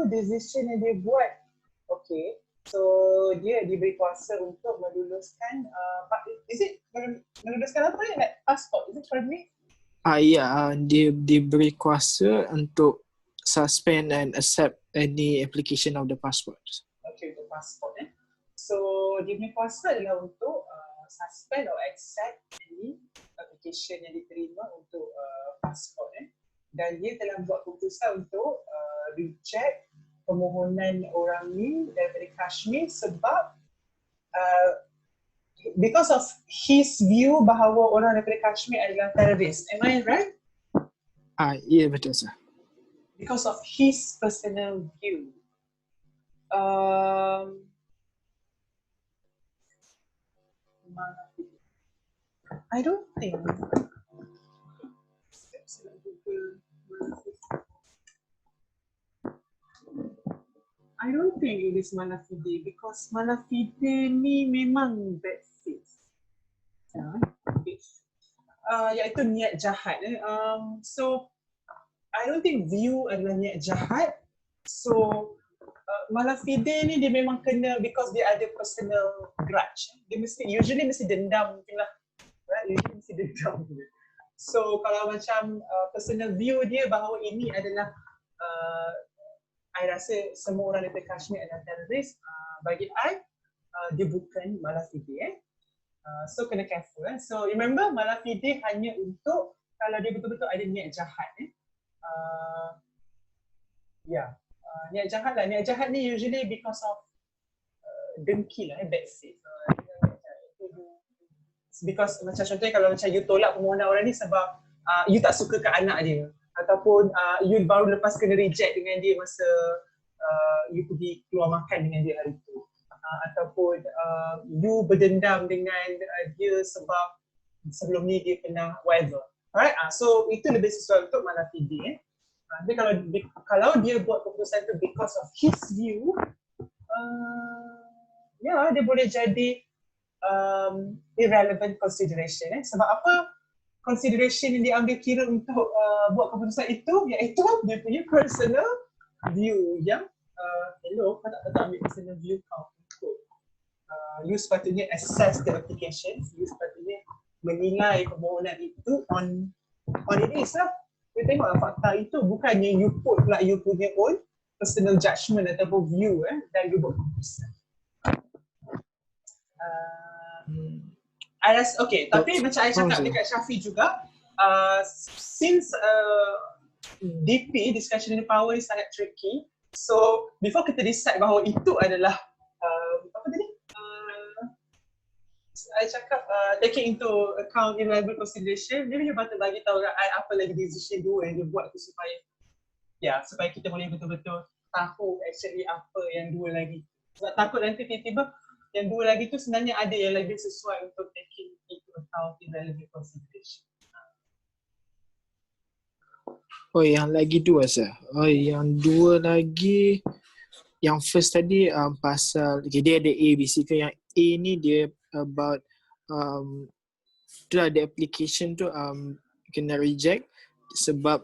decision yang dia buat, okay, so dia diberi kuasa untuk meluluskan, is it meluluskan apa ni? Like passport, is it permit? Dia diberi kuasa untuk suspend and accept any application of the passport. Okay, untuk passport So dia punya kuasa adalah untuk suspend or accept any application yang diterima untuk passport dan dia telah buat keputusan untuk reject permohonan orang ni daripada Kashmir sebab because of his view bahawa orang daripada Kashmir adalah teroris. Am I right? Ya, betul sir. Because of his personal view. I don't think it is Malafide because Malafide ni memang bad faith. Iaitu niat jahat. So I don't think view adalah niat jahat. So Malafide ni dia memang kena because dia ada personal grudge. Dia usually mesti dendam mungkin lah. Right? Usually mesti dendam. So kalau macam personal view dia bahawa ini adalah I rasa semua orang daripada Kashmir adalah teroris, bagi I dia bukan Malafide. So kena careful. So remember Malafide hanya untuk kalau dia betul-betul ada niat jahat. Niat jahat lah. Niat jahat ni usually because of dengki lah, bad faith. Because macam contohnya kalau macam you tolak permohonan orang ni sebab you tak suka ke anak dia ataupun you baru lepas kena reject dengan dia masa you pergi keluar makan dengan dia hari tu ataupun you berdendam dengan dia sebab sebelum ni dia pernah whatever. Alright, so itu lebih sesuai untuk Malafide. Tapi kalau dia buat keputusan tu because of his view, dia boleh jadi irrelevant consideration. Sebab apa consideration yang diambil kira untuk buat keputusan itu, iaitu dia punya personal view yang hello, kau tak ambil personal view kau untuk you sepatutnya assess the application, you sepatutnya menilai permohonan itu on it is lah. You tengok fakta itu, bukannya you put lah you punya own personal judgement ataupun view dan you buat keputusan. Okay, tapi macam I cakap dekat Syafi juga, since DP, discussion in power, is sangat tricky. So before kita decide bahawa itu adalah apa tadi? I cakap taking into account irrelevant consideration, maybe you patut bagi tahu I apa lagi decision dua yang dia buat tu supaya supaya kita boleh betul-betul tahu actually apa yang dua lagi. Sebab takut nanti tiba-tiba yang dua lagi tu sebenarnya ada yang lebih sesuai untuk taking into account irrelevant consideration. Oh, yang lagi dua sah. Oh, yang dua lagi, yang first tadi pasal, okay, dia ada A, B, C tu. Yang A ni dia about tu lah, the application tu kena reject sebab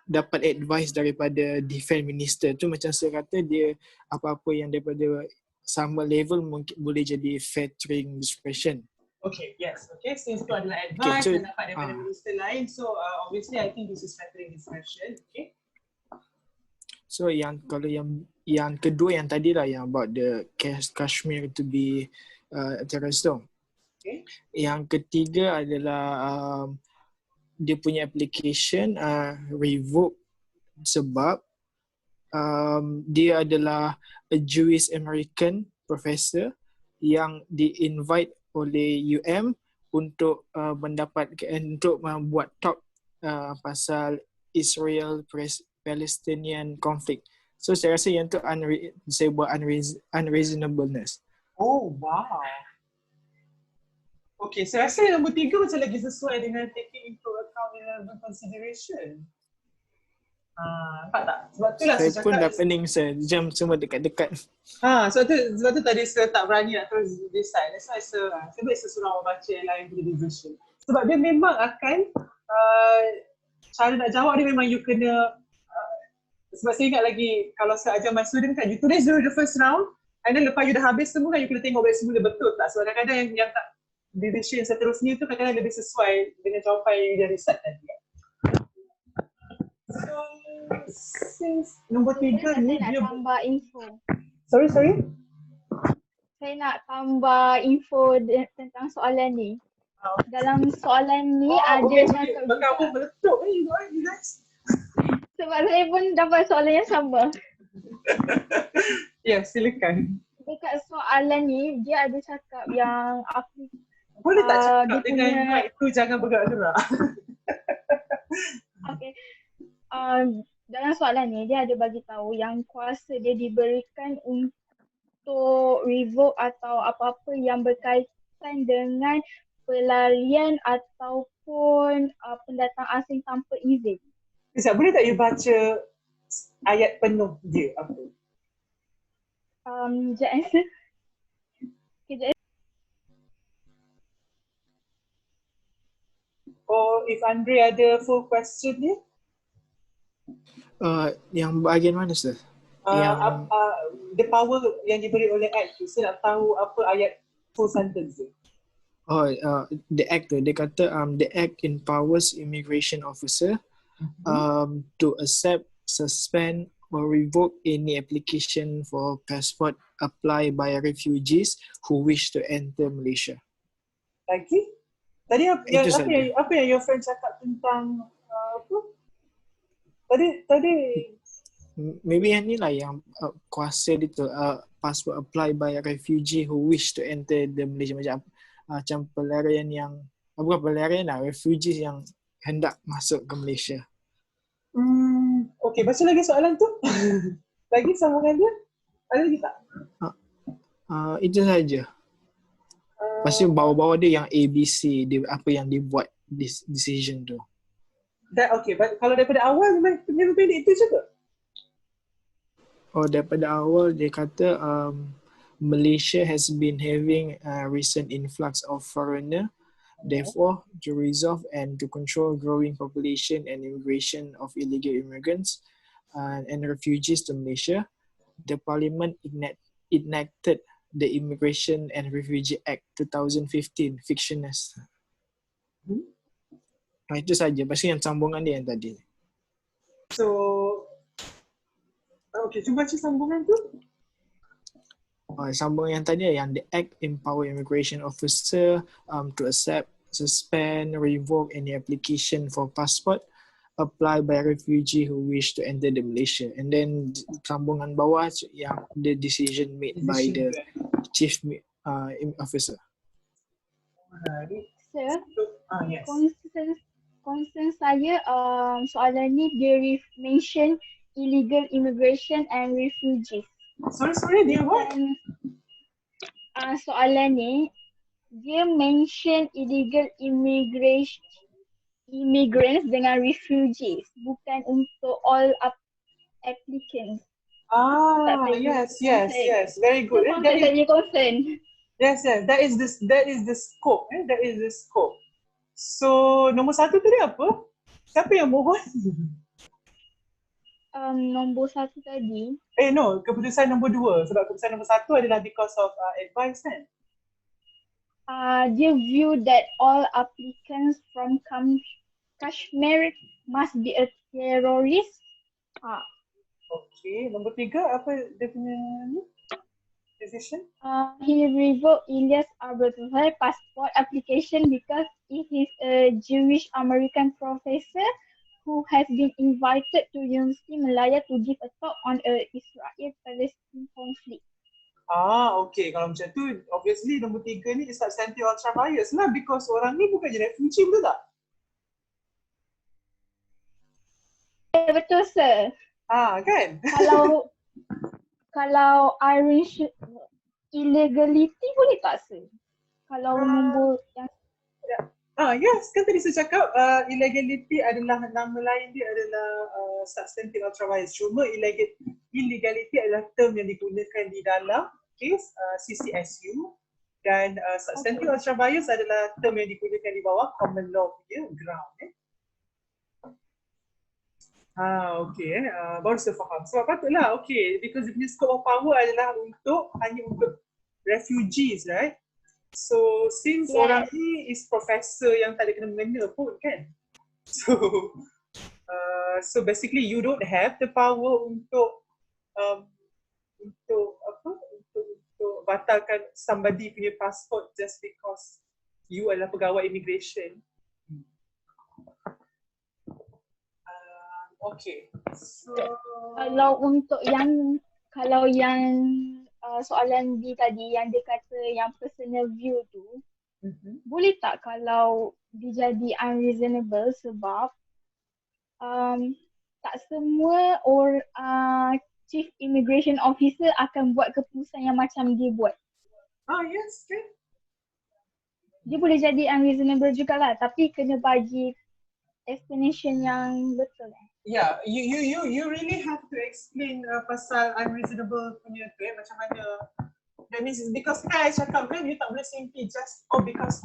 dapat advice daripada defense minister tu, macam saya kata dia apa-apa yang daripada sama level mungkin boleh jadi factoring discretion. Okay, yes. Okay, since itu adalah advice so, dan dapat daripada minister lain, so obviously I think this is factoring discretion. Okay. So kalau yang kedua yang tadi lah, yang about the Kashmir to be terrorist tu. Okay. Yang ketiga adalah dia punya application revoke sebab dia adalah a Jewish American professor yang di-invite oleh UM untuk untuk membuat talk pasal Israel Palestinian conflict. So saya rasa yang tu saya buat unreasonableness. Oh wow. Okay, saya rasa yang nombor 3 macam lagi sesuai dengan taking into account relevant consideration. Nampak tak? Sebab tu lah saya pun dah pening jam semua dekat-dekat. Sebab tu tadi saya tak berani nak terus decide. That's why saya biasa suruh orang baca yang lain punya decision. Sebab dia memang akan cara nak jawab dia memang you kena sebab saya ingat lagi kalau saya ajar my student kan, you tulis dulu the first round and then lepas you dah habis semua kan you kena tengok balik semula betul tak. Sebab kadang-kadang yang tak decision seterusnya tu kadang-kadang lebih sesuai dengan jawapan yang you dah decide tadi. So, since nombor 3 ni dia nak tambah info. Sorry? Saya nak tambah info tentang soalan ni. Dalam soalan ni ada cakap Bakal meletup you guys. Sebab saya pun dapat soalan yang sama. Ya, silakan. Dekat soalan ni dia ada cakap yang boleh tak cakap dia dengan punya... mic tu jangan bergerak-gerak. Okay. Dalam soalan ni dia ada bagi tahu yang kuasa dia diberikan untuk revoke atau apa-apa yang berkaitan dengan pelarian ataupun pendatang asing tanpa izin. Sekejap, boleh tak you baca ayat penuh dia apa? Sekejap. If Andre ada full question ni? Yang bahagian mana sir? The power yang diberi oleh Act tu, saya nak tahu apa ayat full sentence tu. The Act tu, dia kata the Act empowers immigration officer to accept, suspend or revoke any application for passport applied by refugees who wish to enter Malaysia. Lagi? Tadi apa yang your friend cakap tentang apa? Tadi maybe yang ni lah yang kuasa dia tu passport apply by a refugee who wish to enter the Malaysia, macam pelarian yang bukan pelarian lah, refugees yang hendak masuk ke Malaysia. Okay, baca lagi soalan tu. Lagi sambungan dia? Ada lagi tak? Itu saja. Pasti bawah-bawah dia yang ABC, dia apa yang dia buat decision tu. Okay, kalau daripada awal memang pendek itu juga? Daripada awal dia kata Malaysia has been having a recent influx of foreigner. Therefore, to resolve and to control growing population and immigration of illegal immigrants and refugees to Malaysia, the Parliament enacted the Immigration and Refugee Act 2015, fictioners. Nah, itu saja. Pasti yang sambungan dia yang tadi. So, okay, cuba baca sambungan tu. Sambungan yang tadi yang the Act empower immigration officer to accept, suspend, revoke any application for passport applied by refugee who wish to enter the Malaysia. And then sambungan bawah yang the decision made by the chief officer. Alright. Sir, Yes. concern saya soalan ni dia mention illegal immigration and refugees. Sorry, dia what? Soalan ni dia mention illegal immigrants dengan refugees, bukan untuk all applicants. Yes. Very good. So, saya concern. Yes. That is the scope. That is the scope. So, nombor 1 tadi apa? Siapa yang mohon? Nombor 1 tadi. No, keputusan nombor 2. Sebab keputusan nombor 1 adalah because of advice kan? Dia view that all applicants from Kashmir must be a terrorist. Okay, nombor 3 apa dia punya decision? He revoked Ilyas Abratov's passport application because he is a Jewish American professor who has been invited to University Malaya to give a talk on Israel-Palestine conflict. Okay. Kalau macam tu, obviously nombor 3 ni is substantive ultra bias lah because orang ni bukan je refugee, betul tak? Betul, sir. Kan? Kalau Irish illegality boleh tak, sir? Kalau nombor yang Yes, kan tadi saya cakap illegality adalah nama lain dia adalah substantive ultra bias. Cuma illegality adalah term yang digunakan di dalam case CCSU dan substantive ultra bias adalah term yang digunakan di bawah common law punya ground. Okay. Baru saya faham. Sebab patutlah, okay, because the scope of power adalah hanya untuk refugees, right? So, since orang ni is professor yang tak ada kena-mengena pun kan? So basically you don't have the power untuk batalkan somebody punya passport just because you adalah pegawai immigration. Okay. So kalau yang soalan B tadi yang dia kata yang personal view tu, boleh tak kalau dia jadi unreasonable sebab tak semua chief immigration officer akan buat keputusan yang macam dia buat. Yes, okay. Dia boleh jadi unreasonable jugalah, tapi kena bagi explanation yang betul. Yeah, you really have to explain pasal unreasonable punya tu macam mana. That means because kan I cakap kan you tak boleh simply just because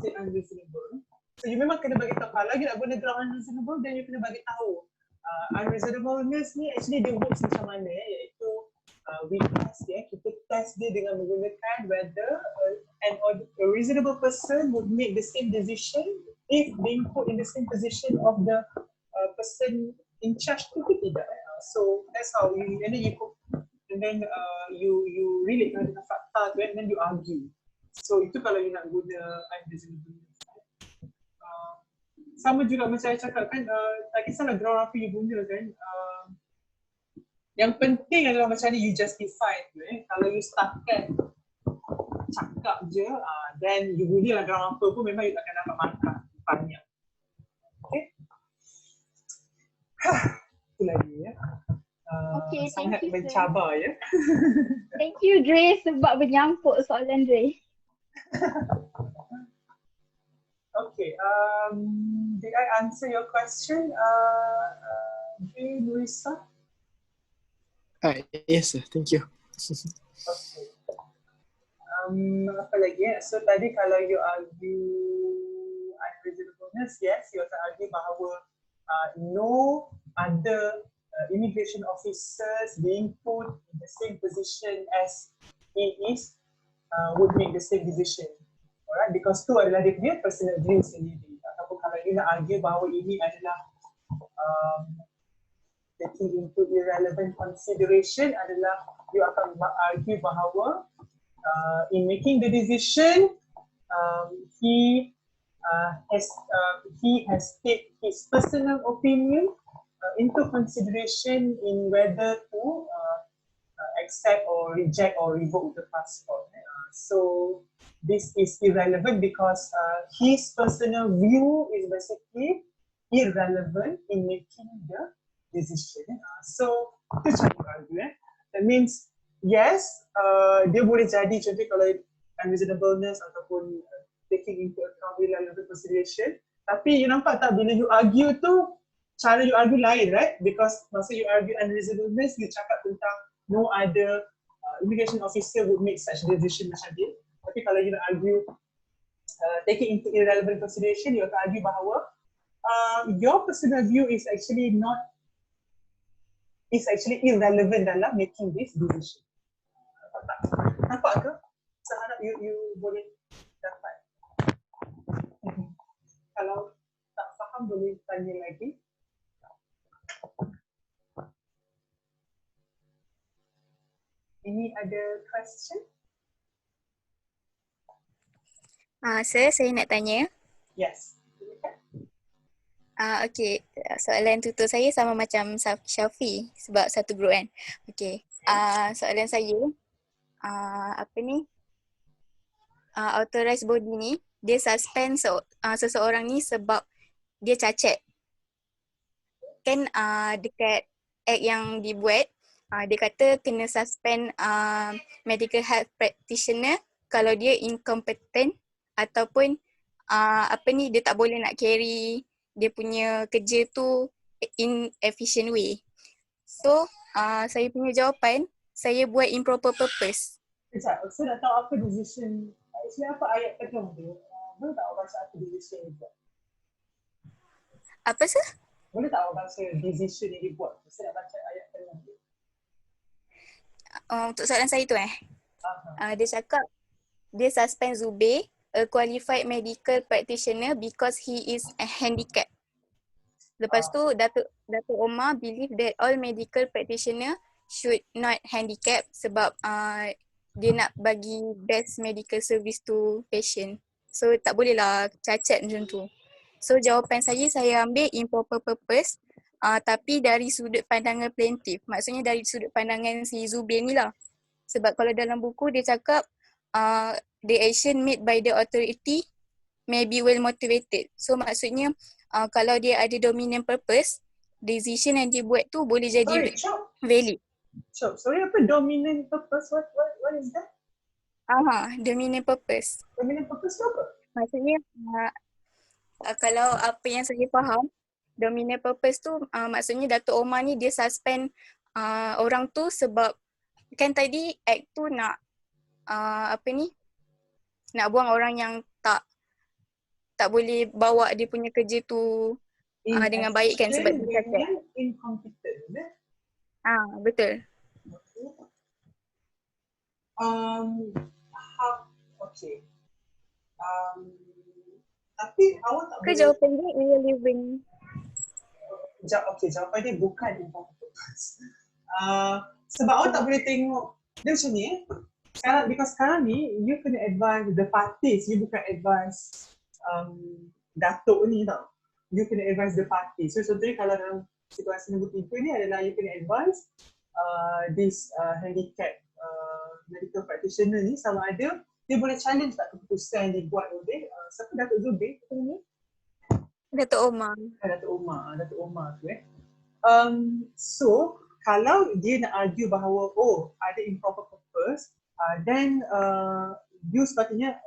they're unreasonable. So you memang kena bagi tahu. Kalau lagi nak guna ground unreasonable, then you kena bagi tahu unreasonableness ni actually dia works macam mana iaitu we test kita test dia dengan menggunakan whether a reasonable person would make the same decision if being put in the same position of the person in charge tu ke tidak. So that's how you relate dengan fakta tu and then you argue. So itu kalau you nak guna unreasonable. Sama juga macam saya cakap kan, tak kisahlah ground apa you guna kan. Yang penting adalah macam ni you justify tu. Kalau you setakat cakap je, then you gunalah ground apa pun memang you takkan dapat markah banyak. Okay? Itu lagi ya. Okay, sangat thank you, mencabar ya. Thank you Dre sebab menyampuk soalan Dre. Okay, did I answer your question, Dre, Luisa? Yes, sir. Thank you. Okay. Apa lagi ya? So tadi kalau you argue unreasonableness, yes, you akan argue bahawa no other immigration officers being put in the same position as he is would make the same decision. Alright, because tu adalah dia punya personal view sendiri. Ataupun kalau you nak argue bahawa ini adalah taking into irrelevant consideration adalah you akan argue bahawa in making the decision he has take his personal opinion into consideration in whether to accept or reject or revoke the passport. So this is irrelevant because his personal view is basically irrelevant in making the decision. So itu cara argue. That means yes, dia boleh jadi contoh kalau unreasonableness ataupun taking into account irrelevant consideration. Tapi you nampak tak bila you argue tu cara you argue lain, right? Because masa you argue unreasonableness, you cakap tentang no other immigration officer would make such decision macam dia. Tapi kalau you nak argue taking into irrelevant consideration, you akan argue bahawa your personal view is actually irrelevant dalam making this decision. Nampak ke? Saya harap you boleh dapat. Kalau tak faham boleh tanya lagi. Any other question? Saya nak tanya. Yes. Okay, soalan tutur saya sama macam Syafi sebab satu group kan. Okay, soalan saya, authorized body ni, dia suspend seseorang ni sebab dia cacat. Kan dekat act yang dibuat, dia kata kena suspend medical health practitioner kalau dia incompetent ataupun dia tak boleh nak carry dia punya kerja tu in efficient way. So saya punya jawapan, saya buat improper purpose. Sekejap, saya nak tahu apa decision, actually apa ayat penuh tu? Boleh tak awak baca apa decision yang dibuat? Apa sah? Boleh tak awak baca decision yang dibuat? Saya nak baca ayat penuh tu. Untuk soalan saya tu dia cakap dia suspend Zubir, a qualified medical practitioner because he is a handicap. Lepas tu Datuk Omar believe that all medical practitioner should not handicap sebab dia nak bagi best medical service to patient. So tak boleh lah cacat macam tu. So jawapan saya ambil improper purpose tapi dari sudut pandangan plaintiff. Maksudnya dari sudut pandangan si Zubir ni lah. Sebab kalau dalam buku dia cakap the action made by the authority may be well motivated. So maksudnya kalau dia ada dominant purpose, decision yang dia buat tu boleh jadi valid. Sorry, apa dominant purpose? What is that? Dominant purpose. Dominant purpose tu apa? Maksudnya kalau apa yang saya faham, dominant purpose tu maksudnya Datuk Omar ni dia suspend orang tu sebab kan tadi act tu nak nak buang orang yang tak boleh bawa dia punya kerja tu dengan baik kan sebab dia cacat. Incompetent, Betul. Okay. Tapi awak tak boleh. Jawapan dia irrelevant. Jawapan dia bukan incompetent. Sebab awak tak boleh tengok dia macam ni sekarang ni you kena advise the parties, you bukan advise Datuk ni tau. You kena advise the parties. So contohnya kalau dalam situasi nombor 3 ni adalah you kena advise this handicap medical practitioner ni sama ada dia boleh challenge tak keputusan yang dibuat oleh siapa, Datuk Zubir apa ni? Datuk Omar. Datuk Omar tu so kalau dia nak argue bahawa ada improper purpose, then you sepatutnya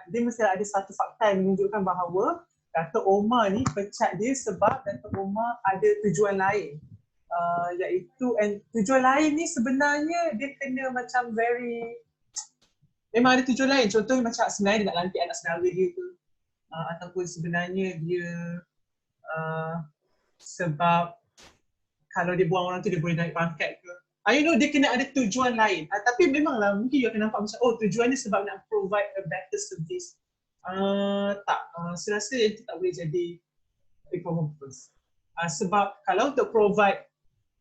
dia mesti ada satu fakta yang menunjukkan bahawa Datuk Omar ni pecat dia sebab Datuk Omar ada tujuan lain. Iaitu tujuan lain ni sebenarnya dia kena macam memang ada tujuan lain. Contohnya macam sebenarnya dia nak lantik anak saudara dia tu. Ataupun sebenarnya dia sebab kalau dia buang orang tu dia boleh naik pangkat ke. You know, dia kena ada tujuan lain. Tapi memanglah mungkin you akan nampak macam, oh tujuannya sebab nak provide a better service. Tak, saya rasa itu tak boleh jadi improper purpose. Sebab kalau untuk provide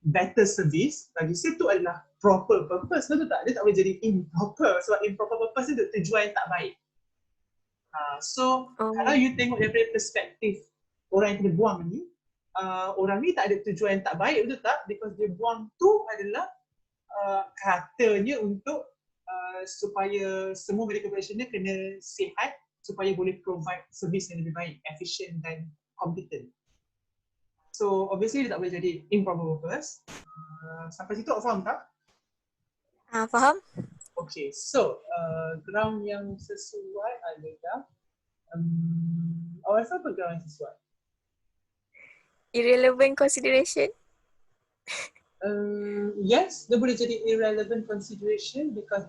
better service, bagi saya itu adalah proper purpose, betul tak? Dia tak boleh jadi improper sebab improper purpose itu tujuan yang tak baik. Kalau you tengok daripada perspektif orang yang kena buang ni, orang ni tak ada tujuan yang tak baik, betul tak? Because dia buang tu adalah katanya untuk supaya semua medical professional kena sihat supaya boleh provide servis yang lebih baik, efficient dan competent. So obviously dia tak boleh jadi improper purpose. Sampai situ awak faham tak? Faham? Okay, so ground yang sesuai adalah awak rasa apa ground yang sesuai? Irrelevant consideration. Yes, dia boleh jadi irrelevant consideration because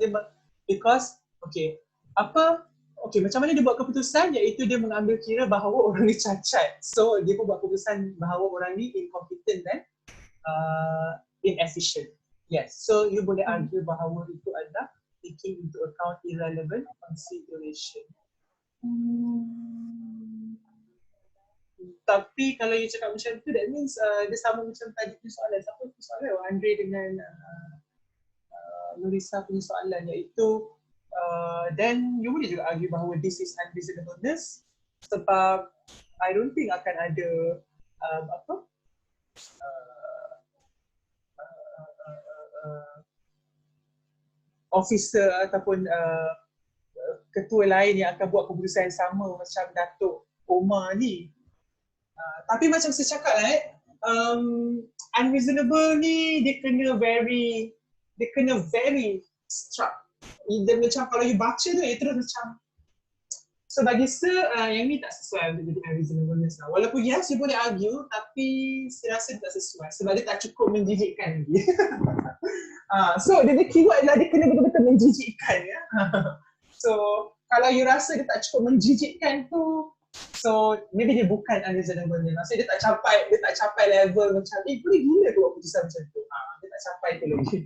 macam mana dia buat keputusan, iaitu dia mengambil kira bahawa orang ni cacat. So dia pun buat keputusan bahawa orang ni incompetent dan inefficient. Yes, so you boleh argue bahawa itu adalah taking into account irrelevant consideration. Tapi kalau you cakap macam tu, that means dia sama macam tadi punya soalan. Siapa punya soalan? Andre dengan Nurisa punya soalan, iaitu then you boleh juga argue bahawa this is unreasonableness sebab I don't think akan ada officer ataupun ketua lain yang akan buat keputusan yang sama macam Datuk Omar ni. Tapi macam saya cakap unreasonable ni dia kena very struck. Dia macam kalau you baca tu, dia terus macam, so bagi saya yang ni tak sesuai untuk jadi unreasonableness lah. Walaupun yes, you boleh argue, tapi saya rasa dia tak sesuai sebab dia tak cukup menjijikkan lagi. So dia keyword adalah dia kena betul-betul menjijikkan ya. So kalau you rasa dia tak cukup menjijikkan tu, so maybe dia bukan unreasonable ni. Maksudnya dia tak capai level macam boleh gila tu buat keputusan macam tu. Dia tak capai tu lagi.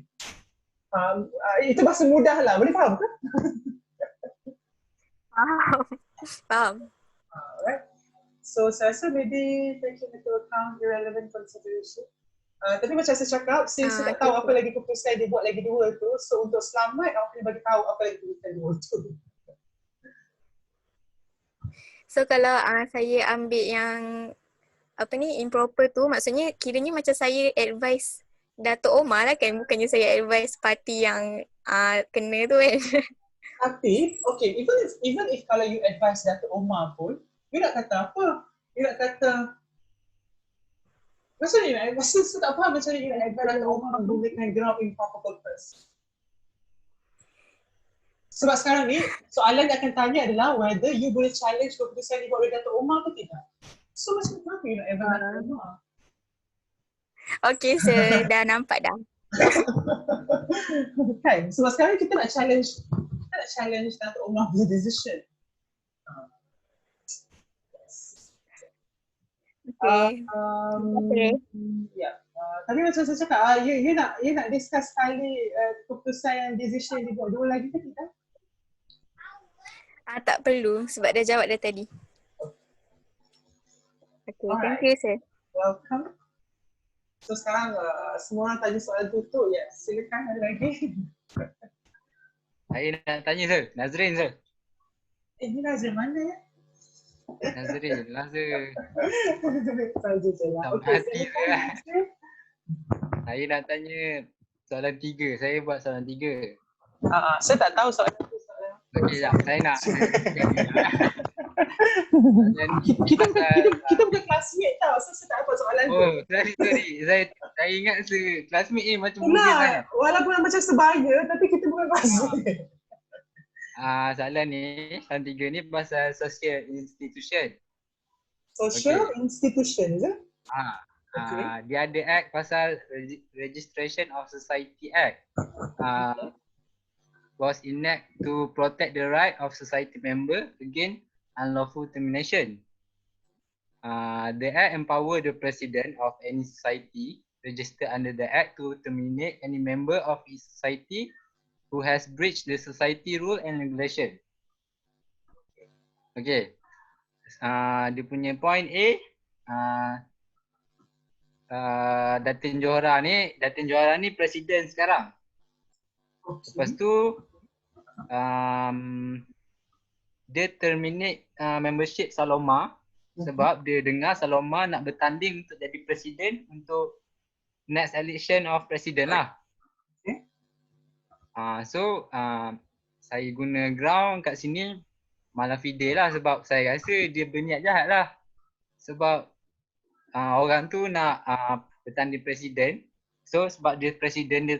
Itu bahasa mudah lah, boleh faham ke? Faham. Alright. So saya rasa maybe taking into account irrelevant consideration. Tapi macam saya cakap, saya tak tahu apa lagi keputusan dia buat lagi dua tu. So untuk selamat, awak kena bagi tahu apa lagi keputusan dua tu. So kalau saya ambil yang improper tu, maksudnya kiranya macam saya advise Datuk Omar lah kan, bukannya saya advise parti yang kena tu kan. Tapi, okay, even if kalau you advise Datuk Omar pun, you nak kata apa? You nak kata, macam ni, saya tak faham macam ni you nak advise Datuk Omar menggunakan ground improper purpose. Sebab sekarang ni, soalan yang akan tanya adalah whether you boleh challenge keputusan dibuat oleh Datuk Omar ke tidak. So macam kenapa you nak advise Datuk Omar? Okay, saya dah nampak dah. Kan? Sebab sekarang kita nak challenge Datuk Omar punya decision. Okay. Ya. Tapi macam saya cakap, you nak discuss sekali keputusan yang decision dibuat dua lagi ke tidak? Tak perlu sebab dah jawab dah tadi. Okay, thank you sir. Welcome. So sekarang semua orang tanya soalan tutup, silakan ada lagi. Saya nak tanya sir, Nazrin sir. Ni Nazrin mana ya? Nazrin, Nazrin. Saja je lah. Sama Okay, hati silakan. Saya nak tanya soalan 3. Saya buat soalan 3. Saya tak tahu soalan tu. Okey, sekejap. Saya nak. Kita bukan classmate tau, so saya tak dapat soalan tu. Oh, sorry. Saya ingat classmate ni macam mungkin sangat. Walaupun macam sebaya, tapi kita bukan classmate. Soalan ni, soalan 3 ni pasal social institution. Social institution je? Dia ada act pasal Registration of Society Act. Was enacted to protect the right of society member against unlawful termination. The act empower the president of any society, registered under the Act to terminate any member of his society who has breached the society rule and regulation. Okay. Dia punya point A, Datin Johara ni presiden sekarang. Lepas tu dia terminate membership Saloma sebab dia dengar Saloma nak bertanding untuk jadi presiden untuk next election of president lah. Okay. So saya guna ground kat sini mala fide lah sebab saya rasa dia berniat jahat lah. Sebab orang tu nak bertanding presiden. So sebab dia presiden dia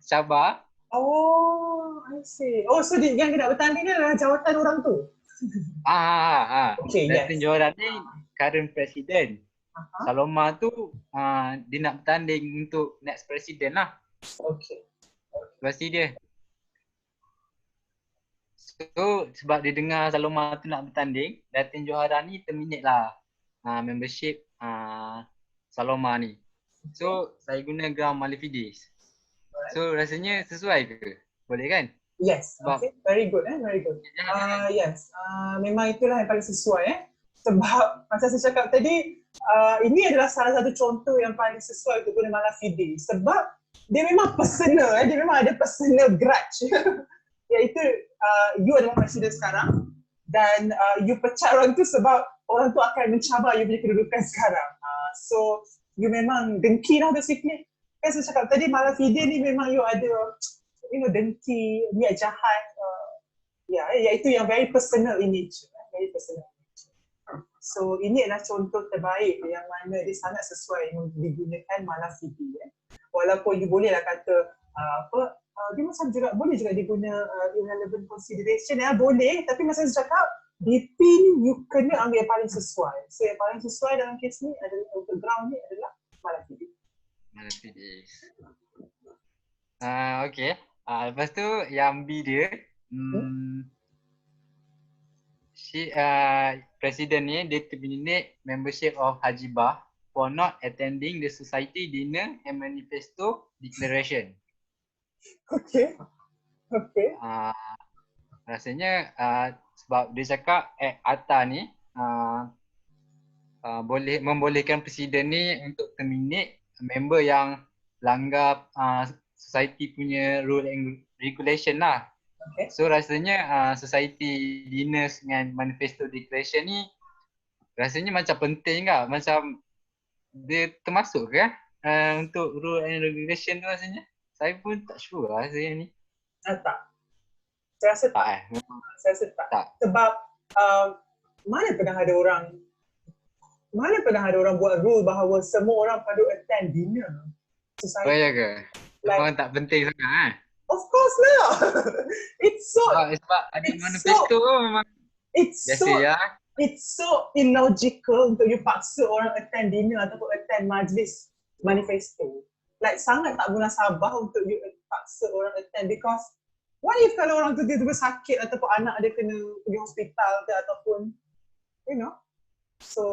sabar. Oh, I see. Oh, so yang dia nak bertanding ni adalah jawatan orang tu? Okay, Datin Johara ni current presiden. Saloma tu dia nak bertanding untuk next presiden lah. Okay. Pasti dia. So sebab dia dengar Saloma tu nak bertanding, Datin Johara ni terminate lah membership Saloma ni. So saya guna ground Malefides. So rasanya sesuai ke? Boleh kan? Yes. Sebab Okay. Very good. Very good. Yes. Memang itulah yang paling sesuai. Sebab macam saya cakap tadi, ini adalah salah satu contoh yang paling sesuai untuk guna Malefides. Sebab dia memang personal. Dia memang ada personal grudge. Iaitu you adalah presiden sekarang dan you pecat orang tu sebab orang tu akan mencabar you punya kedudukan sekarang. So you memang dengki lah basically. Kan saya cakap tadi Malefides ni memang you ada dengki, niat jahat. Iaitu yang very personal in nature. Very personal in nature. So ini adalah contoh terbaik yang mana dia sangat sesuai digunakan Malefides. Walaupun you bolehlah kata dia macam juga boleh juga diguna irrelevant consideration boleh, tapi macam saya cakap DP ni you kena ambil yang paling sesuai. So yang paling sesuai dalam kes ni adalah untuk ground ni adalah Malefides. Okay. Lepas tu yang B dia presiden ni dia terminate membership of Hajibah for not attending the society dinner and manifesto declaration. Okay. Rasanya sebab dia cakap ATA ni boleh membolehkan presiden ni untuk terminate member yang langgar society punya rule and regulation lah. Okay. So rasanya society dinners dengan manifesto declaration ni rasanya macam penting ke? Macam dia termasuk ke untuk rule and regulation tu rasanya? Saya pun tak sure lah rasanya ni. Tak. Saya rasa tak. Saya rasa tak. Sebab mana pernah ada orang buat rule bahawa semua orang perlu attend dinner. Oh ya ke? Memang tak penting sangat Of course lah. It's so sebab ada manifesto memang it's so illogical untuk you paksa orang attend dinner ataupun attend majlis manifesto. Like sangat tak munasabah untuk you paksa orang attend because what if kalau orang tu tiba-tiba sakit ataupun anak dia kena pergi hospital ke ataupun so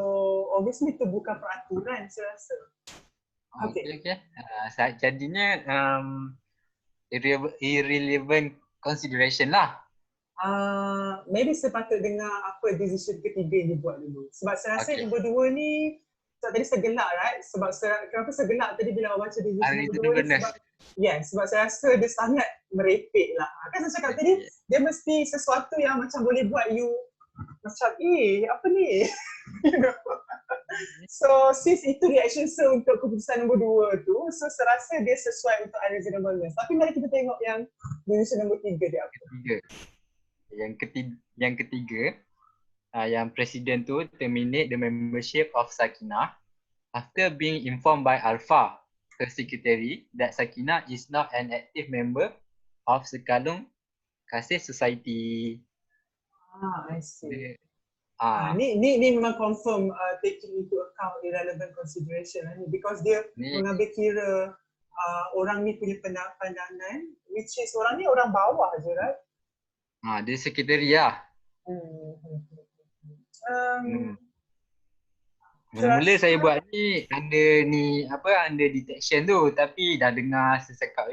obviously itu bukan peraturan saya rasa. Okay. Jadinya irrelevant consideration lah. Maybe sepatut dengar apa decision ketiga ni buat dulu. Sebab saya rasa nombor 2 ni sebab tadi saya gelak right? Kenapa saya gelak tadi bila awak baca decision nombor 2 ni sebab saya rasa dia sangat merepek lah. Kan saya cakap tadi dia mesti sesuatu yang macam boleh buat you macam apa ni? So since itu reaction saya untuk keputusan nombor 2 tu, so saya rasa dia sesuai untuk unreasonableness. Tapi mari kita tengok yang decision nombor 3 dia apa. Yang ketiga, yang presiden tu terminate the membership of Sakinah after being informed by Alfa, her secretary, that Sakinah is not an active member of Sekalung Kasih Society. I see. Ni memang confirm taking into account irrelevant consideration because dia mengambil kira orang ni punya pandangan which is orang ni orang bawah je right? Dia sekretari lah. Mula-mula saya buat ni under detection tu, tapi dah dengar sesekap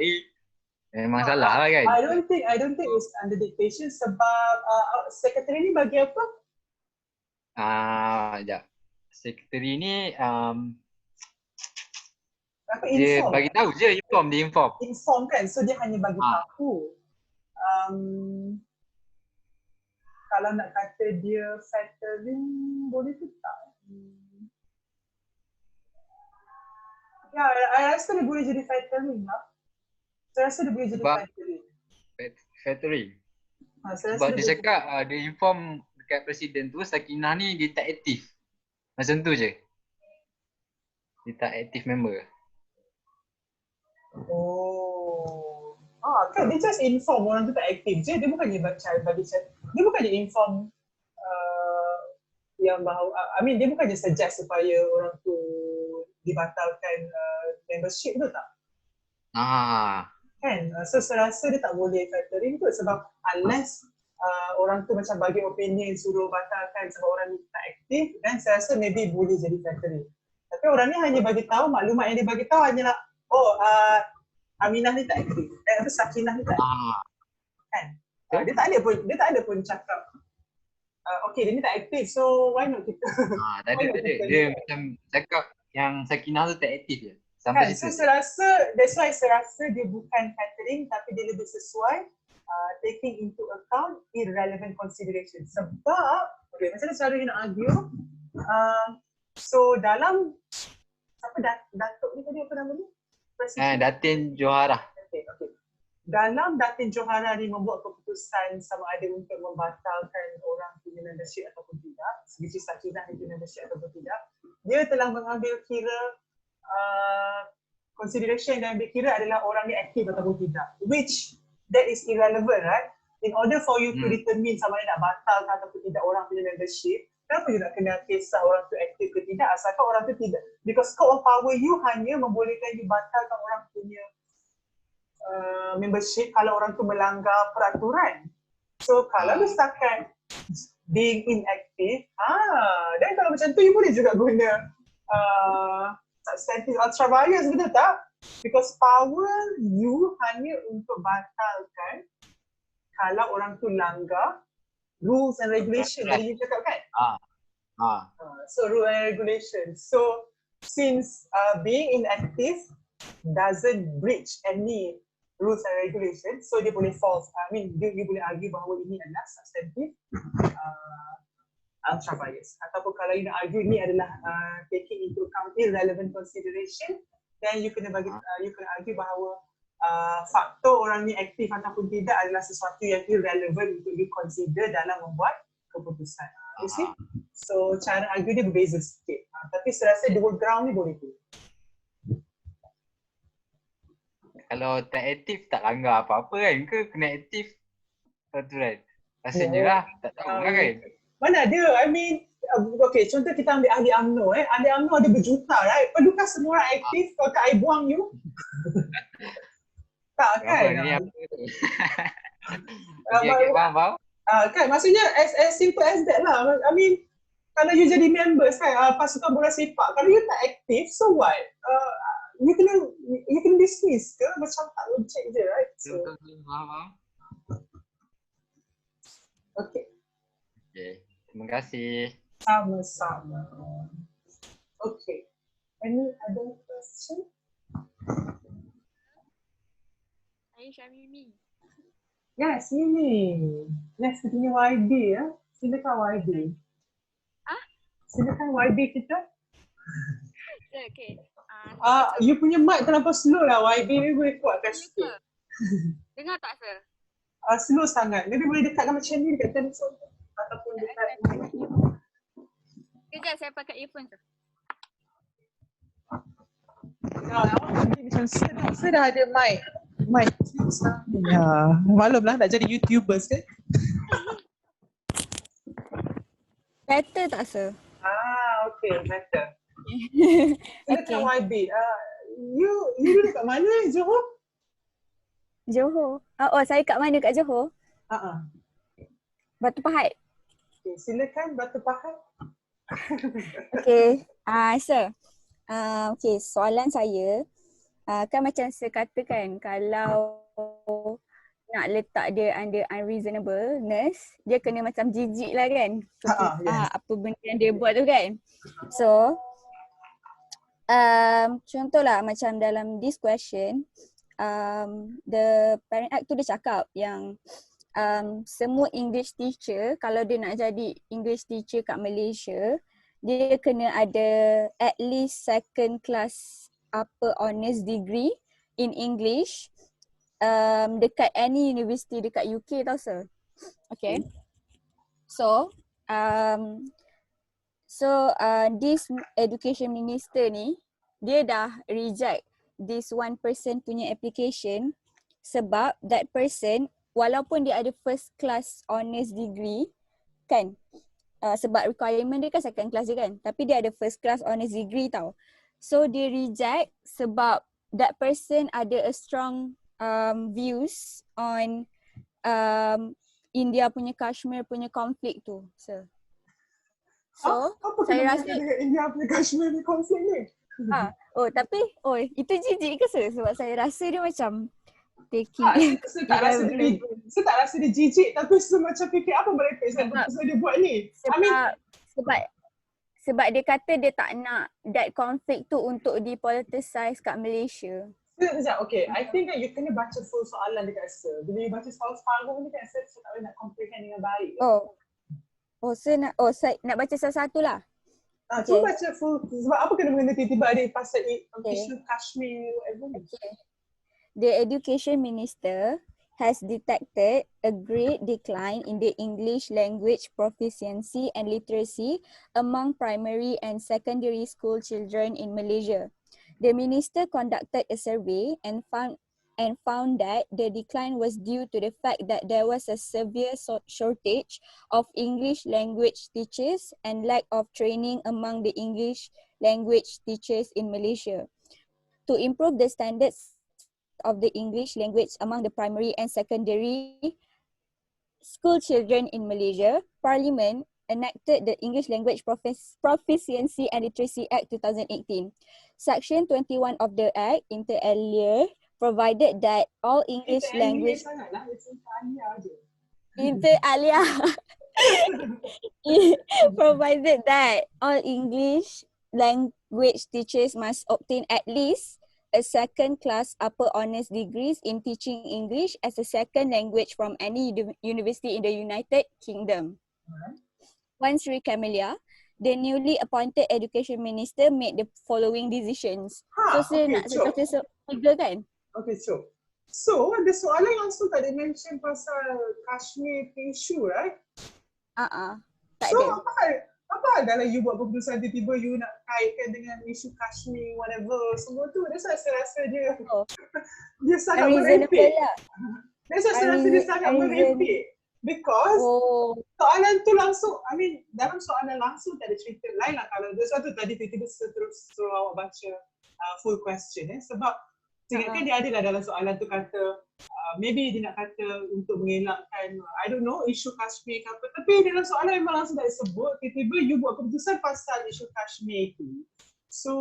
memang salah lah kan. I don't think it's under dictation sebab secretary ni bagi apa? Sekejap. Sekretari ni Apa dia inform? bagi tahu je, dia inform. Inform kan, so dia hanya bagi tahu. Kalau nak kata dia factoring, boleh ke tak? Ya, I rasa dia boleh jadi factoring lah. Saya rasa dia boleh jadi Sebab- factoring. Factory. Saya Sebab rasa dia cakap dia inform dekat presiden tu Sakinah ni dia tak aktif. Macam tu je. Dia tak aktif member. Oh. Kan dia just inform orang tu tak aktif je. Dia bukannya dia bukannya inform yang bahawa, dia bukannya suggest supaya orang tu dibatalkan membership tu tak? Kan? So saya rasa dia tak boleh factoring tu sebab unless orang tu macam bagi opinion suruh batalkan sebab orang ni tak aktif, dan saya rasa maybe boleh jadi factoring. Tapi orang ni hanya bagi tahu, maklumat yang dia bagi tahu hanyalah Aminah ni tak aktif. Sakinah ni tak aktif. Kan? Dia tak ada pun cakap okay, dia ni tak aktif, so why not kita Tak ada. Dia macam cakap yang Sakinah tu tak aktif je. Sampai kan? So situ. that's why saya rasa dia bukan factoring tapi dia lebih sesuai taking into account irrelevant consideration. Sebab, okay, macam mana cara you nak argue? So dalam, siapa Datuk ni tadi apa nama ni? Datin Johara. Okay. Dalam Datin Johara ni membuat keputusan sama ada untuk membatalkan orang punya membership ataupun tidak, which is Sakinah punya membership ataupun tidak, dia telah mengambil kira consideration yang ambil kira adalah orang ni aktif ataupun tidak, which that is irrelevant, right? In order for you to determine sama ada nak batalkan ataupun tidak orang punya membership, kenapa you nak kena kisah orang tu aktif ke tidak asalkan orang tu tidak, because scope of power you hanya membolehkan you batalkan orang punya membership kalau orang tu melanggar peraturan. So kalau dia setakat being inactive, dan kalau macam tu you boleh juga guna substantive ultra bias, betul tak? Because power you hanya untuk batalkan kalau orang tu langgar rules and regulation. Tadi you cakap kan? So rule and regulation. So since being inactive doesn't breach any rules and regulation, so dia boleh false. You boleh argue bahawa ini adalah substantive ultra bias. Ataupun kalau you nak argue ini adalah taking into account irrelevant consideration, then you kena argue bahawa faktor orang ni aktif ataupun tidak adalah sesuatu yang irrelevant untuk you consider dalam membuat keputusan. You see? So cara argue dia berbeza sikit. Tapi saya rasa dua ground ni boleh tu. Kalau tak aktif tak langgar apa-apa kan ke kena aktif peraturan? Rasanya lah, tak tahu lah kan. Mana ada, okay, contoh kita ambil ahli UMNO. Ahli UMNO ada berjuta, right? Perlukah semua orang aktif kalau I buang you? Tak kan? Ni apa tu? Okay, faham? Kan, maksudnya as simple as that lah. Kalau you jadi members kan, pasukan bola sepak, kalau you tak aktif, so what? You kena dismiss ke? Macam tak logik je, right? So, Faham? okay. Terima kasih. Sama-sama. Okay. Any other question? Saya Syamimi. Yes, Mimi. Next kita YB ya. Silakan YB. Silakan YB kita. Okay. You punya mic terlalu slow lah. YB ni boleh kuatkan sikit. Dengar tak sir? Slow sangat. Maybe boleh dekatkan macam ni dekat telefon ataupun dekat mic. Kejap saya pakai earphone tu. Macam saya dah ada mic. Ya, maklumlah nak jadi YouTubers kan? Better tak sir? Okay, better. Silakan YB. You duduk kat mana? Johor? Johor. Saya kat mana kat Johor? Batu Pahat. Okay, silakan Batu Pahat. Okay. Sir. Okay, soalan saya. Kan macam saya katakan kalau nak letak dia under unreasonableness, dia kena macam jijik lah kan. Yes. Apa benda yang dia buat tu kan. So, contohlah macam dalam this question, the Parent Act tu dia cakap yang semua English teacher kalau dia nak jadi English teacher kat Malaysia, dia kena ada at least second class upper honours degree in English dekat any university dekat UK tau sir. Okay. So, this education minister ni, dia dah reject this one person punya application sebab that person walaupun dia ada first class honours degree kan, sebab requirement dia kan second class je kan, tapi dia ada first class honours degree tau. So dia reject sebab that person ada a strong views on India punya Kashmir punya konflik tu. So Apa saya kena rasa dengan India punya Kashmir ni konflik ni? tapi itu jijik ke sir? Sebab saya rasa dia macam taking Saya tak rasa dia jijik, tapi saya macam fikir apa mereka sebab dia buat ni. Sebab dia kata dia tak nak that konflik tu untuk dipoliticize kat Malaysia. Sekejap, okay. I think that you kena baca full soalan dekat sir. Bila you baca separuh ni kan saya tak boleh nak comprehend dengan baik. Saya nak baca satu-satu lah. Cuba baca full. Sebab apa kena mengenai tiba-tiba ada pasal isu Kashmir whatever ni. The education minister has detected a great decline in the English language proficiency and literacy among primary and secondary school children in Malaysia. The minister conducted a survey and found that the decline was due to the fact that there was a severe shortage of English language teachers and lack of training among the English language teachers in Malaysia. To improve the standards of the English language among the primary and secondary school children in Malaysia, Parliament enacted the English Language Proficiency and Literacy Act 2018. Section 21 of the Act, inter alia, provided that all English language provided that all English language teachers must obtain at least a second class upper honours degrees in teaching English as a second language from any university in the United Kingdom. Once Sri Camelia, the newly appointed education minister made the following decisions. Saya nak baca tiga kan? Okay, sure. So, ada soalan langsung tadi mention pasal Kashmir issue, right? Tak so, ada. apa dalam you buat keputusan tiba-tiba you nak kaitkan dengan isu Kashmir, whatever, semua tu. That's why saya rasa dia sangat merepek. That's why saya rasa dia sangat merepek. Because soalan tu langsung, dalam soalan langsung tak ada cerita lain lah. Kalau dia suatu tadi tiba-tiba terus suruh awak baca full question. Sebab saya ingatkan dia ada lah dalam soalan tu kata maybe dia nak kata untuk mengelakkan I don't know isu Kashmir ke apa, tapi dalam soalan memang langsung tak disebut. Tiba-tiba you buat keputusan pasal isu Kashmir itu. So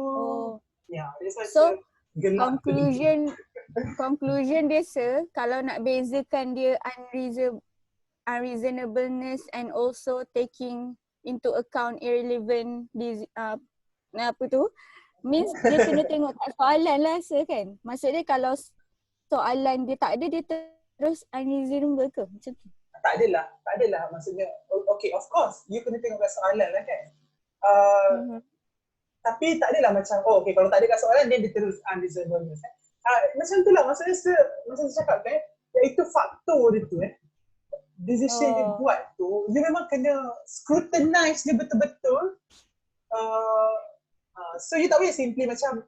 that's why conclusion dia sir, kalau nak bezakan dia unreasonableness and also taking into account irrelevant means dia kena tengok kat soalan lah sir kan. Maksudnya kalau soalan dia tak ada, dia terus unreasonable ke? Macam tu? Tak adalah maksudnya. Okay, of course you kena tengok kat soalan lah kan. Tapi tak adalah macam okay, kalau tak ada kat soalan dia terus unreasonable. Macam tu lah maksudnya macam saya cakap kan, iaitu faktor dia tu decision dia buat tu, you memang kena scrutinize dia betul-betul. So you tak boleh simply macam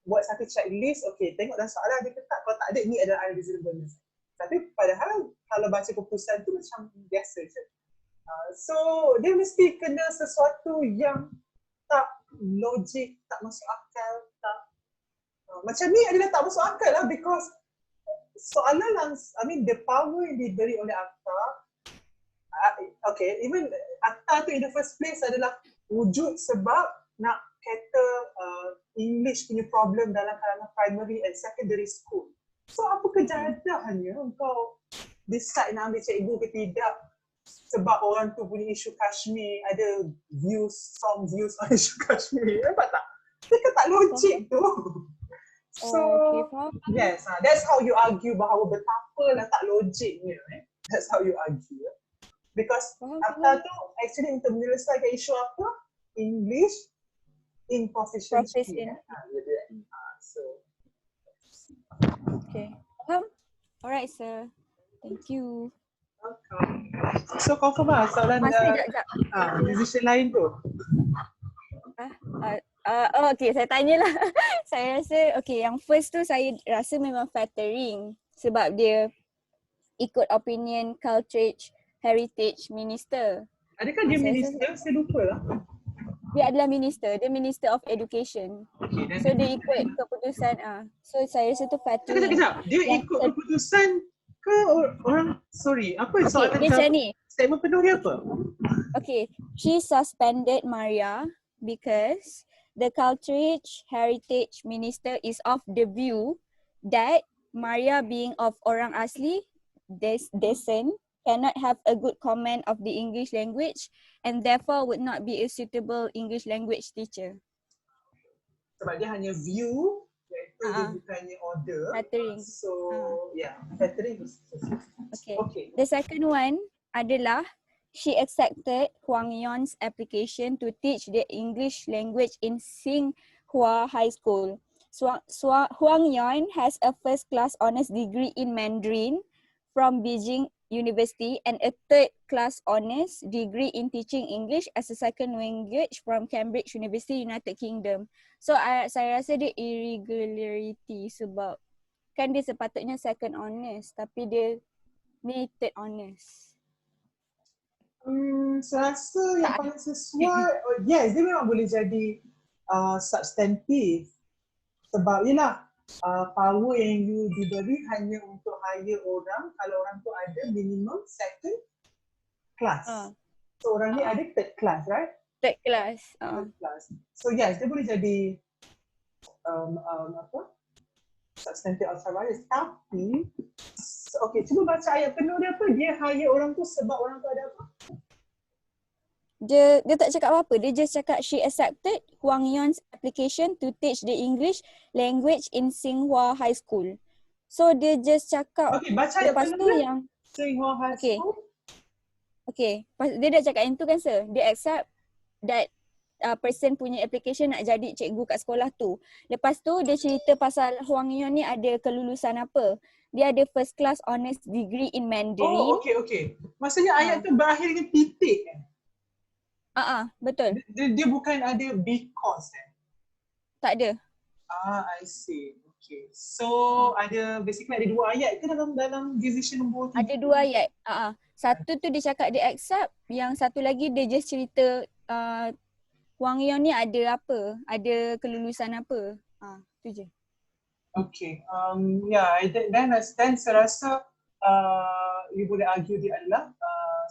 buat satu checklist, okay, tengok dalam soalan dia kata, kalau tak ada ni adalah unreasonableness. Tapi padahal kalau baca keputusan tu macam biasa je. So dia mesti kena sesuatu yang tak logik, tak masuk akal, tak macam ni adalah tak masuk akal lah, because soalan the power yang diberi oleh akta, okay, even akta tu in the first place adalah wujud sebab nak kata English punya problem dalam kalangan primary and secondary school. So apa kejahatannya kau decide nak ambil cikgu ke tidak sebab orang tu punya isu Kashmir, ada strong views on isu Kashmir. Nampak tak? Dia tak logik tu. So, yes, that's how you argue bahawa betapa tak logiknya. That's how you argue. Because Atta tu actually untuk menyelesaikan isu apa? English in proficiency. So. Okay. Alright, sir. Thank you. Welcome. So confirm lah soalan decision lain tu. Okay, saya tanyalah. Saya rasa, yang first tu saya rasa memang factoring sebab dia ikut opinion Culture Heritage Minister. Adakah dia minister? Saya lupa lah. Dia adalah minister, dia Minister of Education. Okay, so dia ikut keputusan. So saya rasa tu factoring. Sekejap. Dia ikut keputusan ke orang? Sorry, apa soalan dia macam ni. Statement penuh dia apa? Okay, she suspended Maria because the Culture Heritage Minister is of the view that Maria being of orang asli, descent, cannot have a good command of the English language and therefore would not be a suitable English language teacher. Sebab dia hanya view, iaitu dia bukannya order. Factoring. So, factoring. Okay. The second one adalah she accepted Huang Yon's application to teach the English language in Tsinghua High School. Huang Yon has a first class honors degree in Mandarin from Beijing University and a third class honors degree in teaching English as a second language from Cambridge University, United Kingdom. So saya rasa dia irregularity sebab kan dia sepatutnya second honors tapi dia ni third honors. Saya rasa yang paling sesuai, yes, dia memang boleh jadi substantive sebab yelah power yang you diberi hanya untuk hire orang kalau orang tu ada minimum second class. So orang ni ada third class, right? Third class. Third class. So yes, dia boleh jadi substantive ultra vires. Tapi, okay, cuba baca ayat penuh dia apa? Dia hire orang tu sebab orang tu ada apa? Dia tak cakap apa-apa. Dia just cakap she accepted Huang Yon's application to teach the English language in Tsinghua High School. So dia just cakap baca lepas tu yang Tsinghua High School. Okay. Dia dah cakap yang tu kan sir. Dia accept that person punya application nak jadi cikgu kat sekolah tu. Lepas tu dia cerita pasal Huang Yon ni ada kelulusan apa. Dia ada first class honors degree in Mandarin. Oh, okay. Maksudnya ayat tu berakhir dengan titik kan? Betul. Dia bukan ada because Tak ada. I see. Okay. So basically ada dua ayat ke dalam decision nombor 3? Ada dua ayat. Satu tu dia cakap dia accept, yang satu lagi dia just cerita Huang Yon ni ada apa, ada kelulusan apa. Tu je. Okay. Then saya rasa you boleh argue dia adalah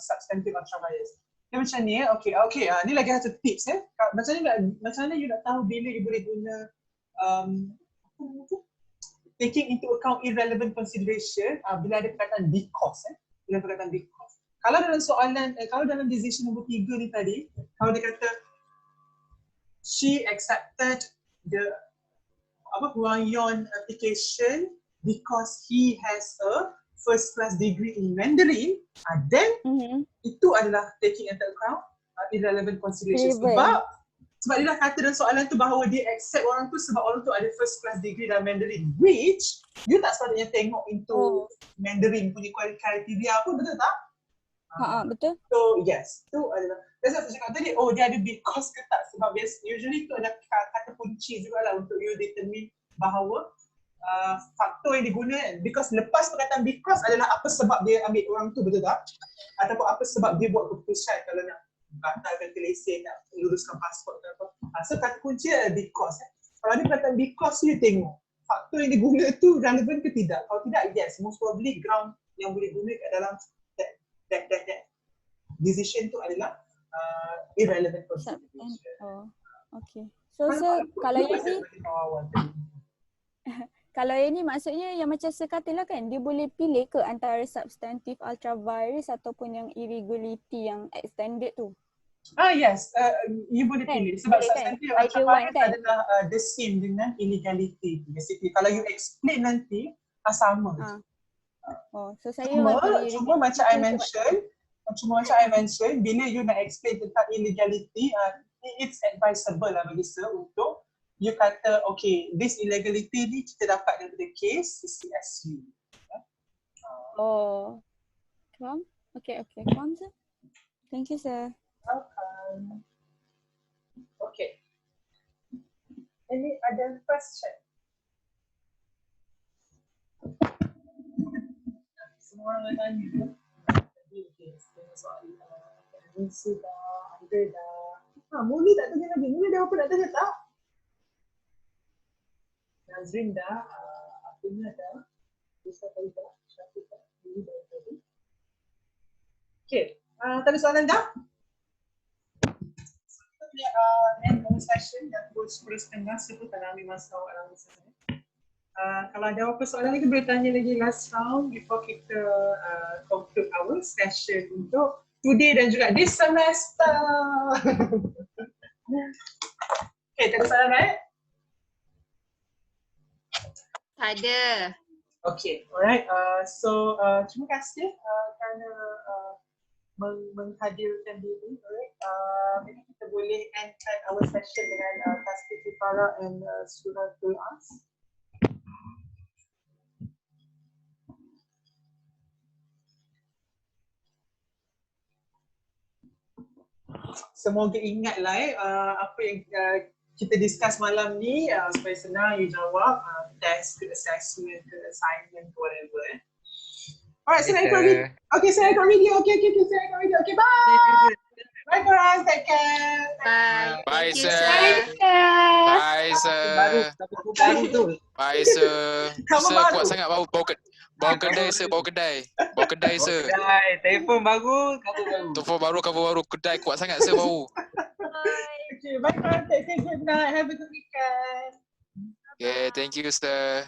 substantive ultra vires. Dia macam ni okay. Ni lagi satu tips Macam mana you nak tahu bila you boleh guna taking into account irrelevant consideration bila ada perkataan because bila perkataan because. Kalau dalam soalan kalau dalam decision nombor 3 ni tadi, kalau dia kata she accepted the Huang Yon application because he has a first class degree in Mandarin, then itu adalah taking into account irrelevant consideration. Sebab dia dah kata dalam soalan tu bahawa dia accept orang tu sebab orang tu ada first class degree dalam Mandarin, which you tak sepatutnya tengok into Mandarin punya kriteria pun, betul tak? Betul. So yes, tu adalah that's what saya cakap tadi, dia ada because ke tak, sebab usually tu adalah kata kunci jugalah untuk you determine bahawa faktor yang digunakan, because lepas perkataan because adalah apa sebab dia ambil orang tu, betul tak? Ataupun apa sebab dia buat keputusan kalau nak batalkan lesen, nak luruskan pasport ke apa. So kata kunci adalah because. Kalau ada perkataan because you tengok faktor yang diguna tu relevan ke tidak. Kalau tidak, yes, most probably ground yang boleh guna kat dalam that decision tu adalah irrelevant Substand. consideration. Oh, okay. So sir, kalau yang ni, kalau yang ni maksudnya yang macam sir kata lah kan, dia boleh pilih ke antara substantive ultravirus ataupun yang irregularity yang extended tu? Yes, you boleh Kan? pilih sebab Boleh kan? substantive Either one ultravirus kan? adalah the same dengan illegality. Basically, kalau you explain nanti, sama. Oh, so saya Cuma pilih macam I irregularity mention, bila you nak explain tentang illegality, it's advisable lah bagi sir untuk you kata, okay, this illegality ni kita dapat daripada case CCSU. Oh, faham? Okay, faham sir. Thank you sir. Welcome. Okay. Any other question? Semua orang tanya tu. Tadi okay, tanya soal Nancy dah, Andre dah. Muli tak tanya lagi. Muli ada apa nak tanya tak? Nazrin dah, Afiqah dah, Lisa tadi dah, Syafiqah, Muli dah tadi. Okay, tak ada soalan dah? Kita punya end of session dah pukul 10.30, sebut tak nak ambil masa awak lama sana. Kalau ada apa soalan lagi boleh tanya lagi last round before kita conclude our session untuk today dan juga this semester. Okay, tak ada soalan right? Tak ada. Okay, alright. So terima kasih kerana menghadirkan diri. Alright. Maybe kita boleh end our session dengan Tasbih Kifara and Suratul As. Semoga ingatlah apa yang kita discuss malam ni supaya senang you jawab test ke assessment ke assignment ke whatever. Alright, so saya record video. Okay, saya record video. Okay, saya record video. Okay, bye. Bye guys, take care. Bye. Bye, Thank you, sir. Bye, sir. Bye, sir. Sir, kuat sangat bau kedai, sir. Bau kedai, sir. Telefon baru, Cover baru. Kedai kuat sangat, sir, bau. Okay, bye guys. Take care. Good night. Have a good weekend. Okay, thank you, sir.